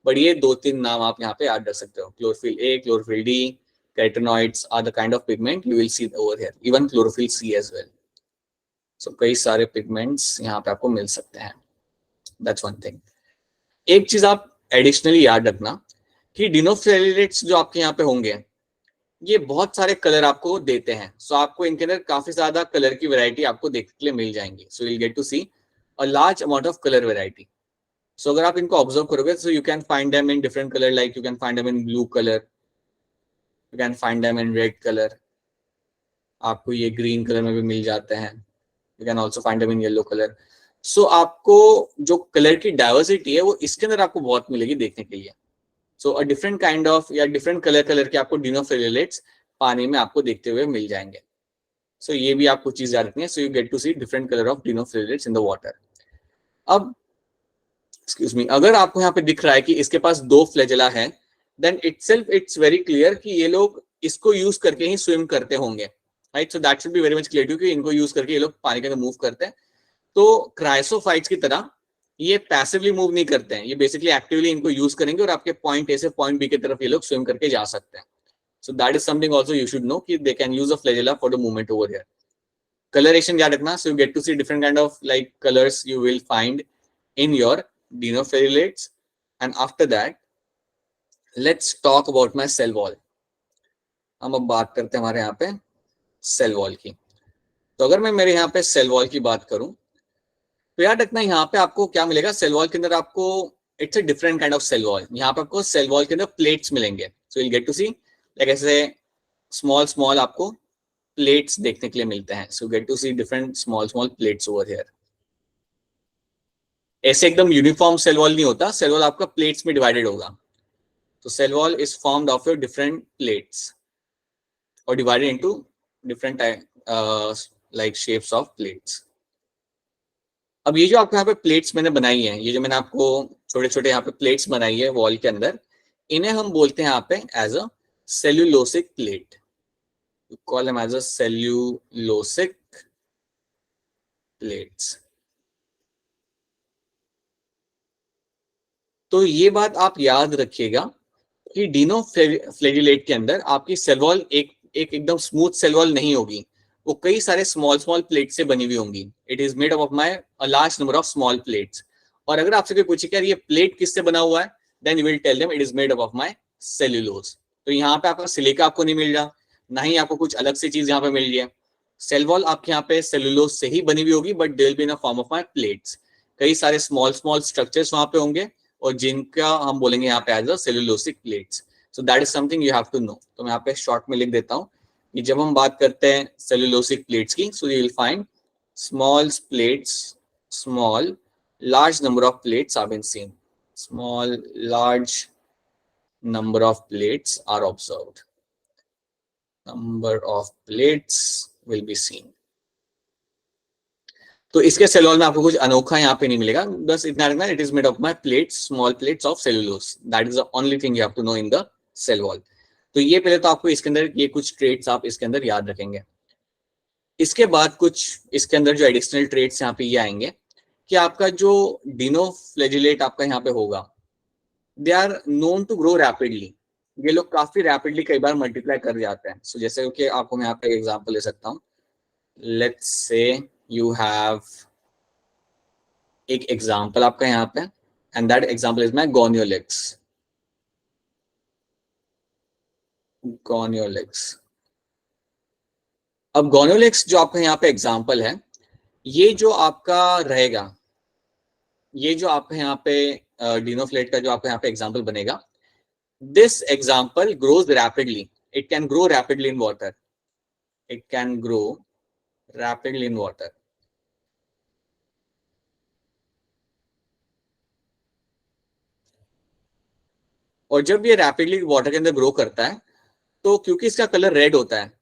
बट ये दो तीन नाम आप यहाँ पे याद रख सकते हो. chlorophyll A, chlorophyll D, carotenoids are the kind of pigment you will see over here. Even chlorophyll C as well. So कई सारे pigments यहाँ पे आपको मिल सकते हैं. That's one thing. एक चीज आप एडिशनली याद रखना कि डिनोफ्लेजेलेट्स जो आपके यहाँ पे होंगे ये बहुत सारे कलर आपको देते हैं. सो आपको इनके अंदर काफी ज्यादा कलर की वैरायटी आपको देखने के लिए मिल जाएंगी. So you get to see a large amount of colour variety. So अगर आप इनको ऑब्जर्व करोगे so you can find them in different colour, like you can find them in blue colour, you can find them in red colour, आपको ये ग्रीन कलर में भी मिल जाते हैं. You can also find them in yellow colour. So आपको जो कलर की डाइवर्सिटी है वो इसके अंदर आपको बहुत मिलेगी देखने के लिए. सो अ डिफरेंट काइंड ऑफ या डिफरेंट कलर के आपको डिनोफ्लेजेलेट्स पानी में आपको देखते हुए मिल जाएंगे. सो ये भी आपको चीज याद रखनी है. So you get to see different colour of dinoflagellates in the water. अब एक्सक्यूज मी, अगर आपको यहाँ पे दिख रहा है कि इसके पास दो फ्लैजेला है, then itself it's very clear कि ये लोग इसको यूज करके ही स्विम करते होंगे, right. So that should be very much clear to कि इनको यूज करके ये लोग पानी के अंदर मूव करते हैं. तो क्राइसोफाइट्स की तरह ये पैसिवली मूव नहीं करते हैं, ये बेसिकली एक्टिवली इनको यूज करेंगे और आपके पॉइंट ए से पॉइंट बी की तरफ ये लोग स्विम करके जा सकते हैं. So that is something also you should know कि they can use a flagella for the movement over here. Colouration याद रखना. So you get to see different kind of like colours you will find in your dinoflagellates. And after that let's talk about my cell wall. हम अब बात करते हैं हमारे यहाँ पे सेल वॉल की. तो अगर मैं मेरे यहाँ पे सेल वॉल की बात करूं तो याद रखना यहाँ पे आपको क्या मिलेगा. सेल वॉल के अंदर आपको it's a different kind of cell wall. यहाँ पे आपको सेल वॉल के अंदर प्लेट्स मिलेंगे. So you will get to see like ऐसे स्मॉल स्मॉल आपको प्लेट्स देखने के लिए मिलते हैं. So get to see different small small plates over here. ऐसे एकदम यूनिफॉर्म सेल वॉल नहीं होता. सेल वॉल आपका प्लेट्स में डिवाइडेड होगा. तो cell wall is formed of your different plates और divided into different like shapes of plates. अब ये जो आपको यहाँ पे प्लेट्स मैंने बनाई है, ये जो मैंने आपको छोटे छोटे यहाँ पे प्लेट्स बनाई है वॉल के अंदर, इन्हें हम बोलते हैं यहाँ पे as a cellulosic plate. Call them as a cellulosic plates. तो ये बात आप याद रखिएगा कि डिनोफ्लेजेलेट के अंदर आपकी सेल वॉल एक एकदम स्मूथ सेल वॉल नहीं होगी. वो कई सारे स्मॉल स्मॉल प्लेट से बनी हुई होंगी. It is made up of my a large number of small plates. और अगर आपसे कोई पूछे कि यार ये प्लेट किससे बना हुआ है, then you will tell them it is made up of my cellulose. तो यहाँ पे आपका सिलिका आपको नहीं मिल रहा, ना ही आपको कुछ अलग से चीज यहाँ पे मिल रही है. सेल वॉल आपके यहाँ पे सेल्यूलोज से ही बनी हुई होगी, but they will be in a form of my plates. कई सारे स्मॉल स्मॉल स्ट्रक्चर्स वहां पे होंगे और जिनका हम बोलेंगे यहाँ पे as a cellulosic plates. So that is something you have to know. तो मैं यहाँ पे शॉर्ट में लिख देता हूँ कि जब हम बात करते हैं सेल्यूलोसिक प्लेट्स की, सो you will find small plates, small large number of plates have been seen. Small large number of plates are observed. Number of plates will be seen. तो इसके सेल वॉल में आपको कुछ अनोखा यहाँ पे नहीं मिलेगा. बस इतना रखना, it is made of my plates, small plates of cellulose. That is the only thing you have to know in the cell wall. तो ये पहले तो आपको इसके अंदर ये कुछ ट्रेट्स आप इसके अंदर याद रखेंगे. इसके बाद कुछ इसके अंदर जो एडिशनल ट्रेट्स यहाँ पे ये आएंगे कि आपका जो डिनोफ्लेजेलेट आपका यहाँ पे होगा, they are known to grow rapidly, ये लोग काफी रैपिडली कई बार मल्टीप्लाई कर जाते हैं. सो जैसे कि आपको मैं यहाँ पे एक एग्जांपल दे सकता हूँ. लेट्स से यू हैव एक एग्जांपल आपका यहाँ पे, and that example is my gonyaulax. Gonyaulax. अब गोनियोलेक्स जो आपका यहाँ पे एग्जांपल है, ये जो आपका रहेगा, ये जो आपका यहाँ पे डिनोफ्लेट का जो आपका यहाँ पे एग्जांपल बनेगा, this example grows rapidly. It can grow rapidly in water. It can grow rapidly in water. और जब ये रैपिडली वाटर के अंदर ग्रो करता है, तो क्योंकि इसका कलर रेड होता है,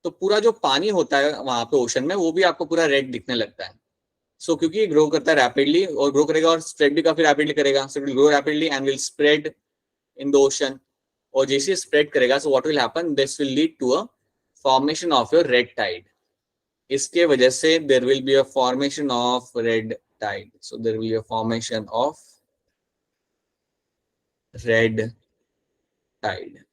तो पूरा जो पानी होता है वहां पे ओशन में, वो भी आपको पूरा रेड दिखने लगता है. सो क्योंकि ये ग्रो करता है रैपिडली, और ग्रो करेगा और स्प्रेड भी काफी रैपिडली करेगा. So it will grow rapidly and will spread in the ocean. और जैसे स्प्रेड करेगा, so what will happen, this will lead to a formation of your red tide. इसके वजह से there will be a formation of red tide. So there will be a formation of red tide.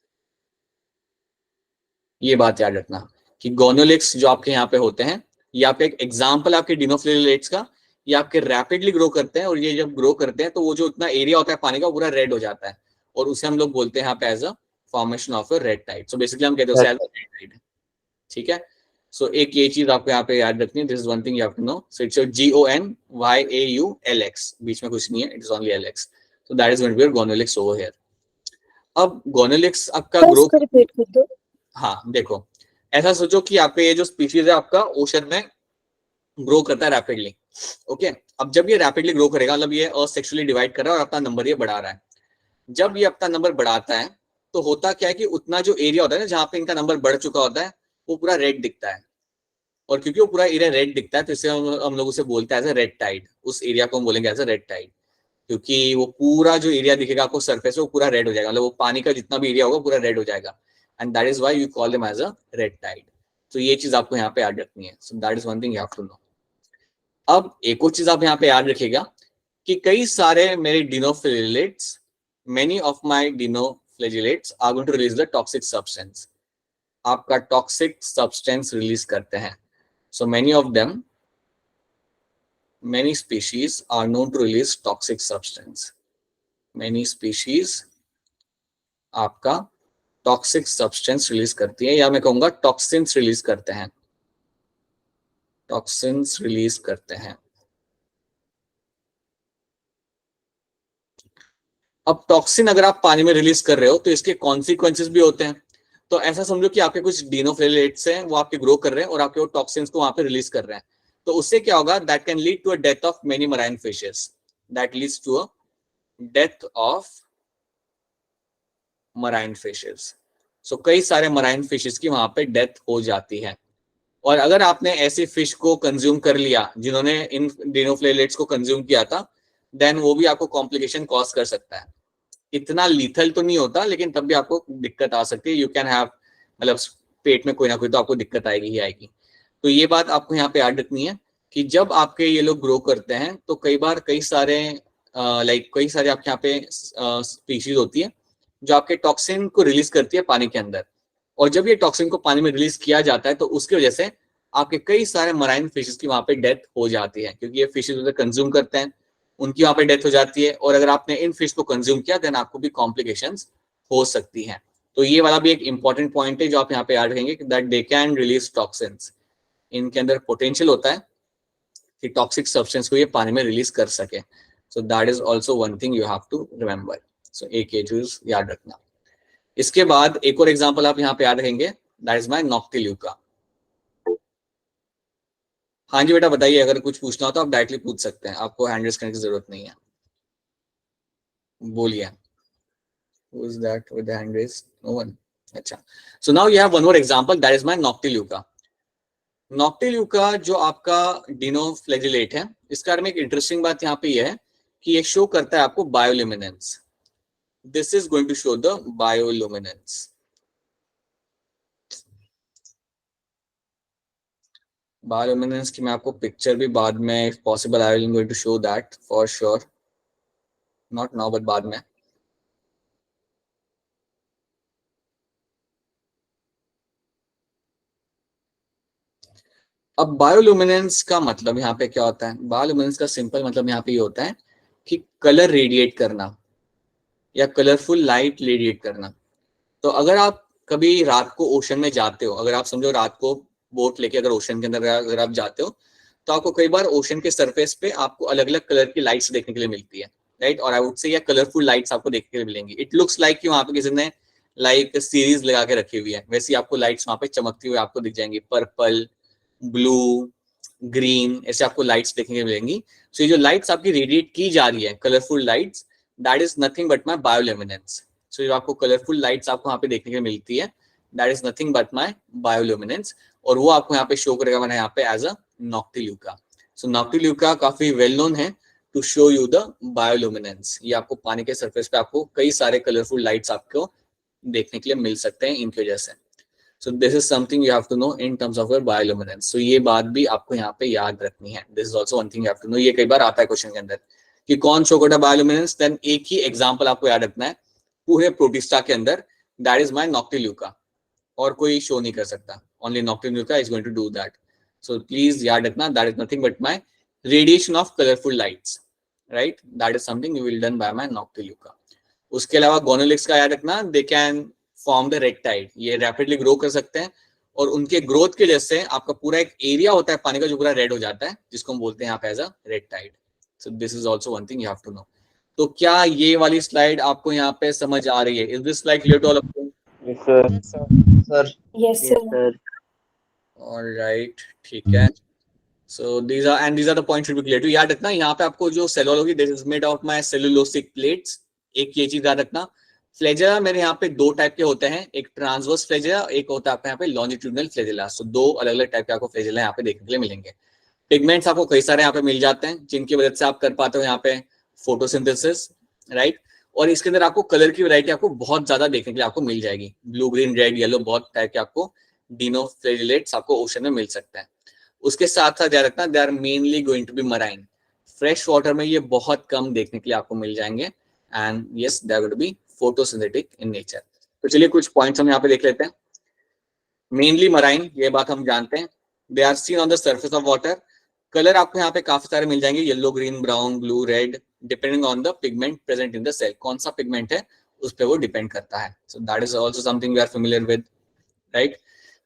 ये बात याद रखना कि गोनोलेक्स जो आपके यहाँ पे होते हैं, ये आपका एक एग्जांपल आपके डिनोफ्लेलेट्स का, ये आपके रैपिडली ग्रो करते हैं. और ये जब ग्रो करते हैं तो वो जो इतना एरिया होता है पानी का, पूरा रेड हो जाता है. और उसे हम लोग बोलते हैं यहाँ पे as a formation of a red tide. So basically हम कहते हैं उसे एज अ रेड टाइड. ठीक है. सो एक ये चीज आपको यहाँ पे याद रखनी है. This is one thing you have to know. So it's GONYAULX, बीच में कुछ नहीं है, it is only LX. So that is going to be your gonyaulax over here. अब गोनोलेक्स आपका ग्रो, रिपीट कर दो. हाँ देखो, ऐसा सोचो कि आपका ये जो स्पीशीज है आपका ओशन में ग्रो करता है रैपिडली. ओके. अब जब ये रैपिडली ग्रो करेगा, मतलब ये असेक्सुअली डिवाइड कर रहा है और अपना नंबर ये बढ़ा रहा है. जब ये अपना नंबर बढ़ाता है, तो होता क्या है कि उतना जो एरिया होता है ना जहां पे इनका नंबर बढ़ चुका होता है, वो पूरा रेड दिखता है. और क्योंकि वो पूरा एरिया रेड दिखता है, तो इसे हम लोग उसे बोलते हैं एज अ रेड टाइड. उस एरिया को हम बोलेंगे एज अ रेड टाइड, क्योंकि वो पूरा जो एरिया दिखेगा आपको सरफेस, वो पूरा रेड हो जाएगा. मतलब वो पानी का जितना भी एरिया होगा पूरा रेड हो जाएगा. And that is why you call them as a red tide. तो ये चीज आपको यहाँ पे याद रखनी है. So that is one thing you have to know. अब एक और चीज आप यहाँ पे याद रखिएगा कि कई सारे मेरे dinoflagellates, many of my dinoflagellates are going to release the toxic substance. आपका टॉक्सिक सब्सटेंस रिलीज करते हैं. So many of them, many species are known to release toxic substance. Many species आपका टॉक्सिक सब्सटेंस रिलीज करती है, या मैं कहूंगा टॉक्सिन्स रिलीज करते हैं. टॉक्सिन्स रिलीज करते हैं. अब टॉक्सिन अगर आप पानी में रिलीज कर रहे हो, तो इसके कॉन्सिक्वेंसेस भी होते हैं. तो ऐसा समझो कि आपके कुछ डिनोफ्लेलेट्स हैं, वो आपके ग्रो कर रहे हैं और आपके वो टॉक्सिन्स को वहां पे रिलीज कर रहे हैं. तो उससे क्या होगा, that can lead to a death of many marine fishes. That leads to a death of marine fishes. So कई सारे मराइन फिशेस की वहां पे डेथ हो जाती है. और अगर आपने ऐसी फिश को कंज्यूम कर लिया जिन्होंने इन डिनोफ्लेलेट्स को कंज्यूम किया था, देन वो भी आपको कॉम्प्लिकेशन कॉज कर सकता है. इतना लीथल तो नहीं होता, लेकिन तब भी आपको दिक्कत आ सकती है. यू कैन हैव, मतलब पेट में कोई ना कोई तो आपको दिक्कत आएगी ही आएगी. तो ये बात आपको यहाँ पे याद रखनी है कि जब आपके ये लोग ग्रो करते हैं, तो कई बार कई सारे कई सारे आपके यहाँ पे स्पीशीज होती है जो आपके टॉक्सिन को रिलीज करती है पानी के अंदर. और जब ये टॉक्सिन को पानी में रिलीज किया जाता है, तो उसकी वजह से आपके कई सारे मराइन फिशेस की वहां पे डेथ हो जाती है, क्योंकि ये फिशेस उसे कंज्यूम करते हैं, उनकी वहां पे डेथ हो जाती है. और अगर आपने इन फिश को कंज्यूम किया, देन आपको भी कॉम्प्लिकेशंस हो सकती हैं. तो ये वाला भी एक इंपॉर्टेंट पॉइंट है जो आप यहाँ पे याद रखेंगे, that they can release toxins. इनके अंदर पोटेंशियल होता है कि टॉक्सिक सब्सटेंस को ये पानी में रिलीज कर सके. So that is also one thing you have to remember. So एक ये चीज याद रखना. इसके बाद एक और एग्जांपल आप यहाँ पे याद रखेंगे, दैट इज माय नॉक्टिल्यूका. हाँ जी बेटा बताइए, अगर कुछ पूछना हो तो आप डायरेक्टली पूछ सकते हैं, आपको हैंड रेज करने की जरूरत नहीं है. बोलिए. Who is that with the hand raised? No one. अच्छा. So now you have one more example, that is my noctiluca. Noctiluca जो आपका डिनोफ्लेजिलेट है, इसके बारे में एक इंटरेस्टिंग बात यहाँ पे यह है कि ये शो करता है आपको bioluminescence. This is going to show the bioluminescence. Bioluminescence की मैं आपको पिक्चर भी बाद में, if possible I will going to show that for sure, not now but बाद में. अब बायोल्यूमिनेंस का मतलब यहाँ पे क्या होता है? बायोल्यूमिनेंस का सिंपल मतलब यहाँ पे ये होता है कि कलर रेडिएट करना या कलरफुल लाइट रेडिएट करना। तो अगर आप कभी रात को ओशन में जाते हो, अगर आप समझो रात को बोट लेके अगर ओशन के अंदर अगर आप जाते हो, तो आपको कई बार ओशन के सरफेस पे आपको अलग अलग कलर की लाइट्स देखने के लिए मिलती है, राइट? और आई वुड से या कलरफुल लाइट्स आपको देखने के लिए मिलेंगी। इट लुक्स लाइक कि वहां पे किसी ने लाइक सीरीज लगा के रखी हुई है, वैसी आपको लाइट्स वहां पे चमकती हुई आपको दिख जाएंगी, पर्पल, ब्लू, ग्रीन, ऐसे आपको लाइट्स देखने के मिलेंगी। सो ये जो लाइट्स आपकी रेडिएट की जा रही है, colourful lights, that is nothing but my bioluminescence. So जो आपको कलरफुल लाइट्स आपको यहाँ पे देखने के लिए मिलती है, that is nothing but my bioluminescence, और वो आपको यहाँ पे शो करेगा मैंने यहाँ पे एज अ नॉक्टिल्यूका। सो नॉक्टिल्यूका काफी वेल नोन है to show you the bioluminescence. ये आपको पानी के सरफेस पे आपको कई सारे कलरफुल लाइट्स आपको देखने के लिए मिल सकते हैं इनकी वजह से। So this is something you have to know in terms of your bioluminescence. So ये बात भी आपको यहाँ पे याद रखनी है. This is also one thing you have to know. ये कई बार आता है क्वेश्चन के अंदर कि कौन शो करता है बायोल्यूमिनेंस, देन एक ही एग्जांपल आपको याद रखना है पूरे प्रोटिस्टा के अंदर, दैट इज माय नॉक्टिल्यूका, और कोई शो नहीं कर सकता, only noctiluca is going to do that. So please याद रखना, that is nothing but my radiation of colourful lights, right? That is something you will done by my noctiluca. उसके अलावा गोनोलिक्स का याद रखना, they can form the red tide, ये रैपिडली ग्रो कर सकते हैं, और उनके ग्रोथ के जैसे आपका पूरा एक एरिया होता है पानी का जो पूरा रेड हो जाता है, जिसको हम बोलते हैं यहाँ पे as a red tide. So this is also one thing you have to know. तो क्या ये वाली स्लाइड आपको यहाँ पे समझ आ रही है? Is this slide clear to all of you? Yes, sir. Sir. Yes, sir. Alright, ठीक है. सो these are the points should be clear to. याद रखना यहाँ पे आपको जो सेल वॉल होगी, this is made of my cellulosic plates. एक ये चीज याद रखना. फ्लैजेला मेरे यहाँ पे दो टाइप के होते हैं, एक ट्रांसवर्स फ्लैजेला, एक होता है आपके यहाँ पे लॉन्जिट्यूडनल फ्लैजेला. सो दो अलग अलग टाइप के आपको फ्लैजेला यहाँ पे देखने के लिए मिलेंगे. पिगमेंट्स आपको कई सारे यहाँ पे मिल जाते हैं, जिनकी वजह से आप कर पाते हो यहाँ पे फोटोसिंथेसिस, राइट? और इसके अंदर आपको कलर की वैरायटी आपको बहुत ज्यादा देखने के लिए आपको मिल जाएगी. ब्लू, ग्रीन, रेड, येलो, बहुत टाइप के आपको डिनोफ्लैजेलेट्स आपको ओशन में मिल सकते हैं. उसके साथ साथ याद रखना, they are mainly going to be marine. Fresh water में ये बहुत कम देखने के लिए आपको मिल जाएंगे, and yes they are going to be photosynthetic in nature. तो चलिए कुछ पॉइंट्स हम यहाँ पे देख लेते हैं. मेनली मराइन, ये बात हम जानते हैं. They are seen on the surface of water. Colour आपको यहाँ पे काफी सारे मिल जाएंगे, yellow, green, brown, blue, red, depending on the pigment present in the cell. कौन सा पिगमेंट है उस पर वो डिपेंड करता है. So that is also something we are familiar with, right?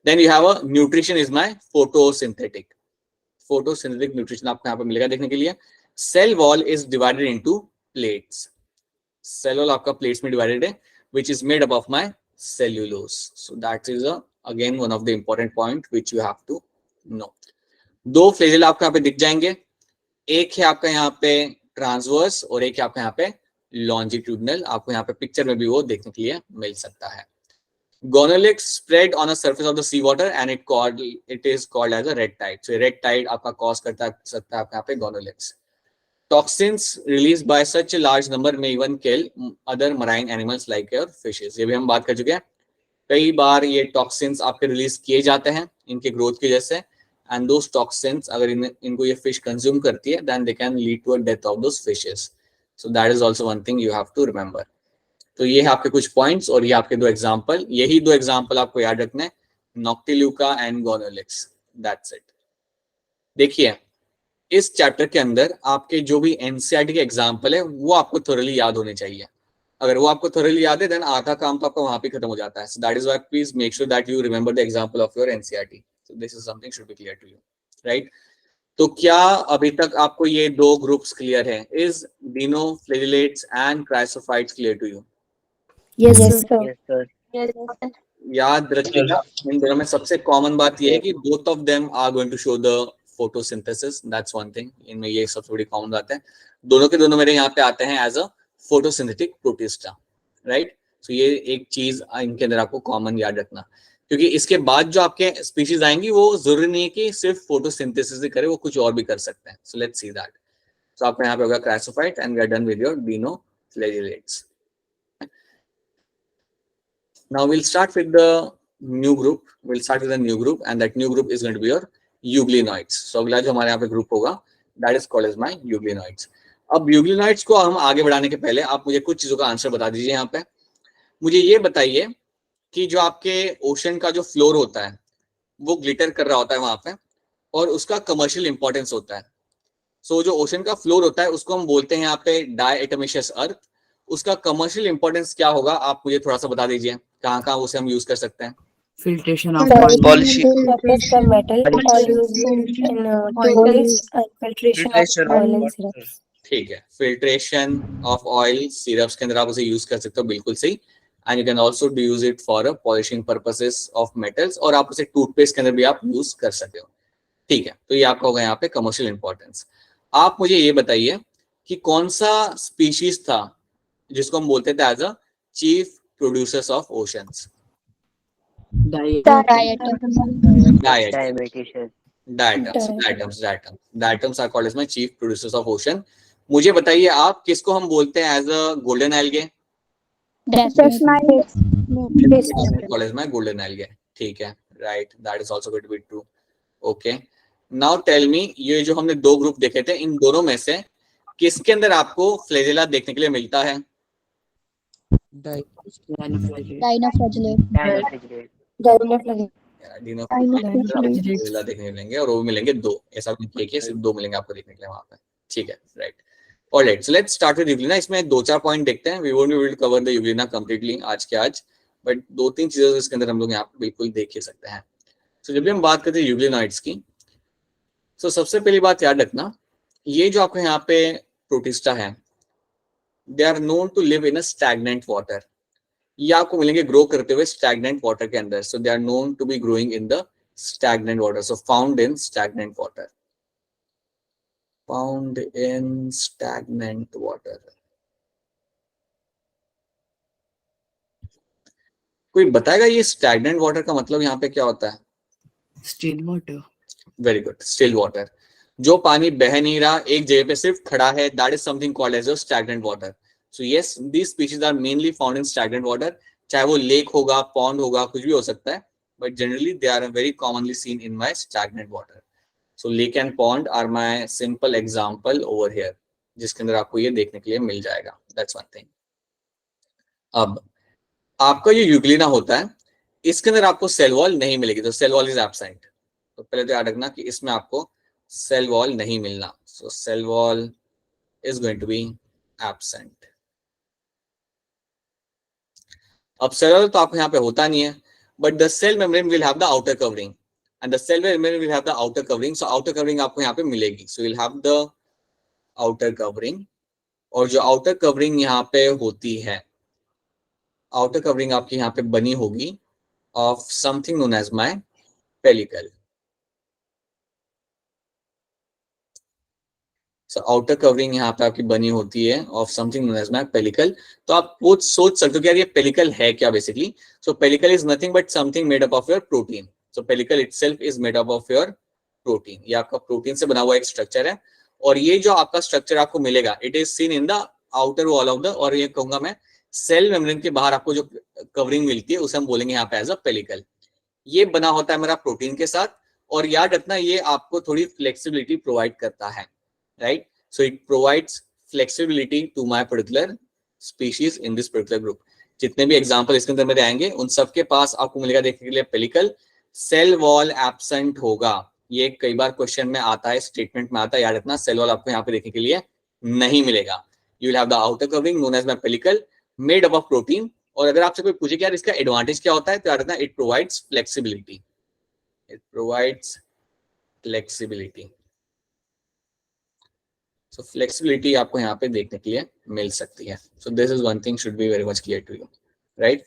Then you have a nutrition is my photosynthetic. Photosynthetic nutrition आपको यहाँ पे मिलेगा देखने के लिए. Cell wall is divided into plates. Cell wall आपका प्लेट्स में डिवाइडेड है, which is made up of my cellulose. So that is again one of the important point which you have to know. दो फ्लैजेला आपको यहाँ पे दिख जाएंगे. एक है आपका यहाँ पे ट्रांसवर्स और एक है आपका यहाँ पे लॉन्जिट्यूडनल. आपको यहाँ पे पिक्चर में भी वो देखने के लिए मिल सकता है. Gonolix spread on a surface of the sea water and it is called as a red tide. So red tide आपका cause सकता है आपका यहाँ पे Gonolix. Toxins released by such a large number may even kill other marine animals like your fishes. ये भी हम बात कर चुके हैं. कई बार ये टॉक्सिन्स आपके रिलीज किए जाते हैं इनके ग्रोथ की वजह से, एंड दोस टॉक्सिन्स अगर इनको ये फिश कंज्यूम करती है, then they can lead to a death of those fishes. So that is also one thing you have to remember. तो ये है आपके कुछ पॉइंट्स और ये आपके दो एग्जांपल. यही दो एग्जांपल आपको याद रखना है, noctiluca and gonyaulax. That's it. देखिए इस चैप्टर के अंदर आपके जो भी एनसीईआरटी के एग्जाम्पल है वो आपको थोरली याद होने चाहिए. अगर वो आपको थोरली याद है, देन आधा काम तो आपका वहां पे खत्म हो जाता है. So that is why please make sure that you remember the example of your NCERT. So this is something should be clear to you, right? तो क्या अभी तक आपको ये दो ग्रुप्स क्लियर है? Is dinoflagellates and chrysophytes clear to you? Yes, sir. Yes, sir. Yes, sir. याद रखिएगा, इन दोनों में सबसे कॉमन बात ये है कि both of them are going to show the photosynthesis. That's one thing. इनमें ये सबसे बड़ी कॉमन बात है. दोनों के दोनों मेरे यहाँ पे आते हैं as a photosynthetic protista, right? So ये एक चीज इनके अंदर आपको कॉमन याद रखना, क्योंकि इसके बाद जो आपके स्पीशीज आएंगी वो जरूरी नहीं है कि सिर्फ फोटोसिंथेसिस ही करे, वो कुछ और भी कर सकते हैं. So let's see that. सो आपका यहाँ पे होगा chrysophyte and we are done with your dinoflagellates. Now we'll start with the new group. We'll start with a new group, and that new group is going to be your euglenoids. So अगला जो हमारे यहाँ पे ग्रुप होगा, that is called as my euglenoids. अब euglenoids को हम आगे बढ़ाने के पहले आप मुझे कुछ चीजों का आंसर बता दीजिए. यहाँ पे मुझे ये बताइए कि जो आपके ओशन का जो फ्लोर होता है वो ग्लिटर कर रहा होता है वहां पे, और उसका कमर्शियल इंपॉर्टेंस होता है। सो जो ओशन का फ्लोर होता है उसको हम बोलते हैं यहाँ पे डायटोमिशियस अर्थ। उसका कमर्शियल इंपॉर्टेंस क्या होगा आप मुझे थोड़ा सा बता दीजिए, कहाँ कहाँ उसे हम यूज कर सकते हैं। Filtration of Sorry, oil. polishing. Surface the metal or using in tools and filtration of oil and syrups. ठीक है, फिल्ट्रेशन ऑफ ऑयल सिरप्स के अंदर आप उसे यूज कर सकते हो, बिल्कुल सही। And you can also use it for polishing purposes of metals, और आप उसे टूथपेस्ट के अंदर भी आप यूज कर सकते हो। ठीक है, तो ये आपका होगा यहाँ पे कमर्शियल इंपॉर्टेंस। आप मुझे ये बताइए कि कौन सा स्पीशीज था जिसको हम बोलते थे as a chief producers of oceans. Diatoms are called as my chief producers of ocean. मुझे बताइए आप किसको हम बोलते हैं as a golden algae. Called as my golden algae. ठीक है, right, that is also going to be true. Okay, now tell me, ये जो हमने दो ग्रुप देखे थे, इन दोनों में से किसके अंदर आपको फ्लैजेला देखने के लिए मिलता है? फ्लैजेला देखने को मिलेंगे, और वो मिलेंगे दो, ऐसा नहीं कि सिर्फ दो मिलेंगे आपको देखने के लिए वहां पे। ठीक है, right. Alright, so let's start with euglena. इसमें दो चार पॉइंट देखते हैं। We won't be able to cover the euglena completely आज के आज, बट दो तीन चीजें इसके अंदर हम लोग यहाँ पे बिल्कुल देख ही सकते हैं। तो जब भी हम बात करते हैं यूग्लिनॉइड्स की, तो सबसे पहली बात याद रखना, ये जो आपको यहाँ पे प्रोटिस्टा है, they are known to live in a stagnant water. ये आपको मिलेंगे ग्रो करते हुए स्टैग्नेंट वाटर के अंदर। So they are known to be growing in the stagnant water, so found in stagnant water, found in stagnant water. कोई बताएगा ये स्टैग्नेंट वाटर का मतलब यहाँ पे क्या होता है? Still water. Very good, still water. जो पानी बह नहीं रहा, एक जगह पे सिर्फ खड़ा है, that is something called as a stagnant water. So yes, these species are mainly found in stagnant water. चाहे वो लेक होगा, पॉन्ड होगा, कुछ भी हो सकता है, but generally they are very commonly seen in my stagnant water. So lake and pond are my simple example over here, जिसके अंदर आपको ये देखने के लिए मिल जाएगा। That's one thing. अब आपका ये यूग्लिना होता है, इसके अंदर आपको सेल वॉल नहीं मिलेगी, तो सेल वॉल इज एब्सेंट। तो पहले तो याद रखना कि इसमें आपको सेल वॉल नहीं मिलना। So cell wall is going to be absent. अब सेल वॉल तो आपको यहाँ पे होता नहीं है, but the cell membrane will have the outer covering, and the cell membrane will have the outer covering. So outer covering आपको यहाँ पे मिलेगी। So will have the outer covering, और जो आउटर कवरिंग यहाँ पे होती है, आउटर कवरिंग आपकी यहाँ पे बनी होगी of something known as my pellicle. So outer covering यहाँ पे आपकी बनी होती है of something known as my pellicle. तो आप वो सोच सकते हो कि यार ये पेलिकल है क्या basically. So pellicle is nothing but something made up of your protein. So pellicle itself is made up of your protein. ये आपका प्रोटीन से बना हुआ एक स्ट्रक्चर है, और ये जो आपका स्ट्रक्चर आपको मिलेगा, it is seen in the outer wall of the, और ये कहूंगा मैं सेल मेम्ब्रेन के बाहर आपको जो कवरिंग मिलती है उसे हम बोलेंगे यहाँ पे एज अ पेलिकल। ये बना होता है मेरा प्रोटीन के साथ, और याद रखना ये आपको थोड़ी फ्लेक्सिबिलिटी प्रोवाइड करता है, right. So it provides flexibility to my particular species in this particular group. जितने भी एग्जांपल इसके अंदर मेरे आएंगे, उन सबके पास आपको मिलेगा देखने के लिए पेलिकल। सेल वॉल एब्सेंट होगा, ये कई बार क्वेश्चन में आता है, स्टेटमेंट में आता है, याद रखना सेल वॉल आपको यहाँ पे देखने के लिए नहीं मिलेगा। You will have the outer covering known as my pellicle made up of protein. और अगर आपसे कोई पूछे कि यार इसका एडवांटेज क्या होता है, तो याद रखना it provides flexibility, it provides flexibility. So flexibility आपको यहाँ पे देखने के लिए मिल सकती है। So this is one thing should be very much clear to you, right.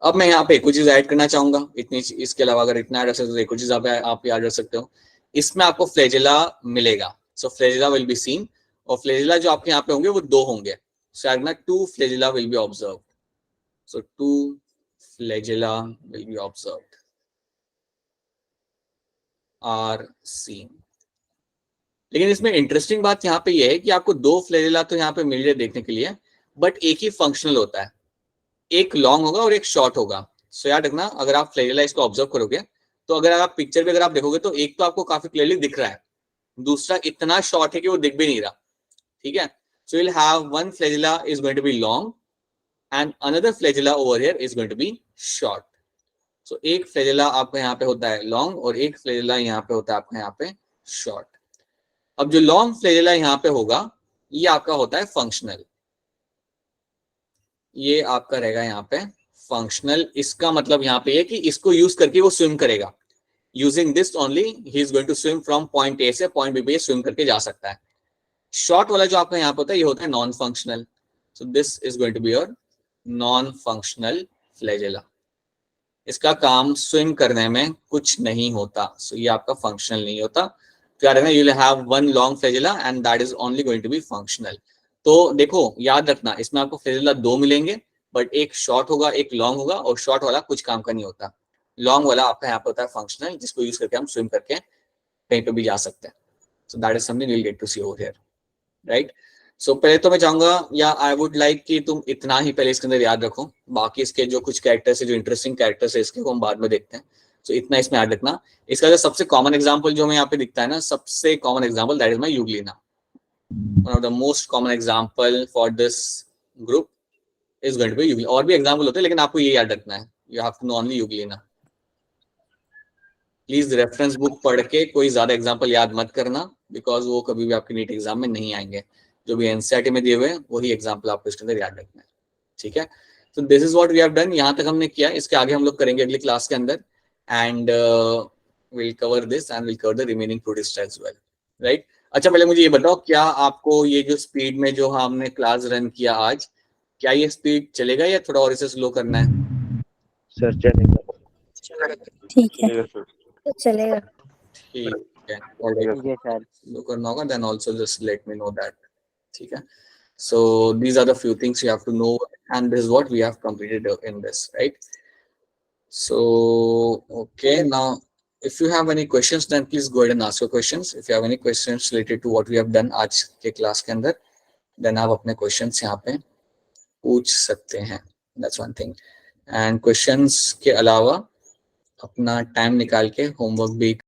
अब मैं यहाँ पे कुछ चीज ऐड करना चाहूंगा, इतनी, इसके अलावा अगर इतना ऐड रख सकते हो, कुछ चीज आप याद रख सकते हो। इसमें आपको फ्लैजेला मिलेगा। सो फ्लैजेला विल बी सीन, और फ्लैजेला जो आपके यहाँ पे होंगे वो दो होंगे। सो याद रखना 2 flagella will be observed. So 2 flagella will be observed, are seen. लेकिन इसमें इंटरेस्टिंग बात यहाँ पे ये है कि आपको 2 फ्लैजेला तो यहाँ पे मिल रहे देखने के लिए, बट एक ही फंक्शनल होता है, एक लॉन्ग होगा और एक शॉर्ट होगा। सो याद रखना, अगर आप फ्लैजेला इसको ऑब्जर्व करोगे, तो अगर आप पिक्चर पे अगर आप देखोगे, तो एक तो आपको काफी क्लियरली दिख रहा है, दूसरा इतना शॉर्ट है कि वो दिख भी नहीं रहा, ठीक है। So will have one flagella is going to be long, and another flagella over here is going to be short. So एक flagella आपको यहाँ पे होता है long, और एक flagella यहाँ पे होता है आपको यहाँ पे शॉर्ट। अब जो लॉन्ग फ्लैजेला यहाँ पे होगा ये आपका होता है फंक्शनल, ये आपका रहेगा यहाँ पे फंक्शनल। इसका मतलब यहाँ पे है कि इसको यूज करके वो स्विम करेगा, यूजिंग दिस ओनली ही is going to swim from point A से पॉइंट बी पे स्विम करके जा सकता है। शॉर्ट वाला जो आपका यहाँ पे होता है ये होता है non functional, so this is going to be your non functional flagella. इसका काम स्विम करने में कुछ नहीं होता, सो ये आपका फंक्शनल नहीं होता। तो याद रखना you will have one long flagella and that is only going to be functional. तो देखो याद रखना इसमें आपको फ्लैजेला दो मिलेंगे, बट एक शॉर्ट होगा एक लॉन्ग होगा, और शॉर्ट वाला कुछ काम का नहीं होता। लॉन्ग वाला आपका यहाँ पे होता है फंक्शनल, जिसको यूज करके हम स्विम करके कहीं पे भी जा सकते हैं। So that is something you will get to see over here, right. So पहले तो मैं चाहूंगा या आई वुड लाइक कि तुम इतना ही पहले इसके अंदर याद रखो, बाकी इसके जो कुछ कैरेक्टर्स है, जो इंटरेस्टिंग कैरेक्टर्स है इसके, वो हम बाद में देखते हैं। सो इतना इसमें याद रखना। इसका जो सबसे कॉमन एग्जाम्पल जो हमें यहाँ पे दिखता है ना, सबसे common example that is my euglena. One of the most common example for this group is going to be euglena. और भी एग्जाम्पल होते हैं लेकिन आपको ये याद रखना है, you have to know only euglena. Please reference book पढ़ के कोई ज्यादा एग्जाम्पल याद मत करना, बिकॉज वो कभी भी आपके नीट एग्जाम में नहीं आएंगे। जो भी एनसीईआरटी में दिए हुए हैं वही एग्जाम्पल आपको इसके अंदर याद रखना है, ठीक है। तो this is what we have done, यहाँ तक हमने किया। इसके आगे हम लोग करेंगे अगली क्लास के अंदर, and will cover this and will cover the remaining two dists as well, right. अच्छा पहले मुझे ये बताओ, क्या आपको ये जो स्पीड में जो हमने क्लास रन किया आज, क्या ये स्पीड चलेगा या थोड़ा और इसे स्लो करना है? सर चलेगा। ठीक है, चलेगा सर। तो चलेगा। ठीक है, ठीक है सर। स्लो करना होगा, then also just let me know that, ठीक है। So these are the few things you have to know, and this is what we have completed in this, right? So okay, now if you have any questions then please go ahead and ask your questions. If you have any questions related to what we have done आज के क्लास के अंदर, then आप अपने questions यहाँ पे पूछ सकते हैं, that's one thing. And questions के अलावा अपना टाइम निकाल के होमवर्क भी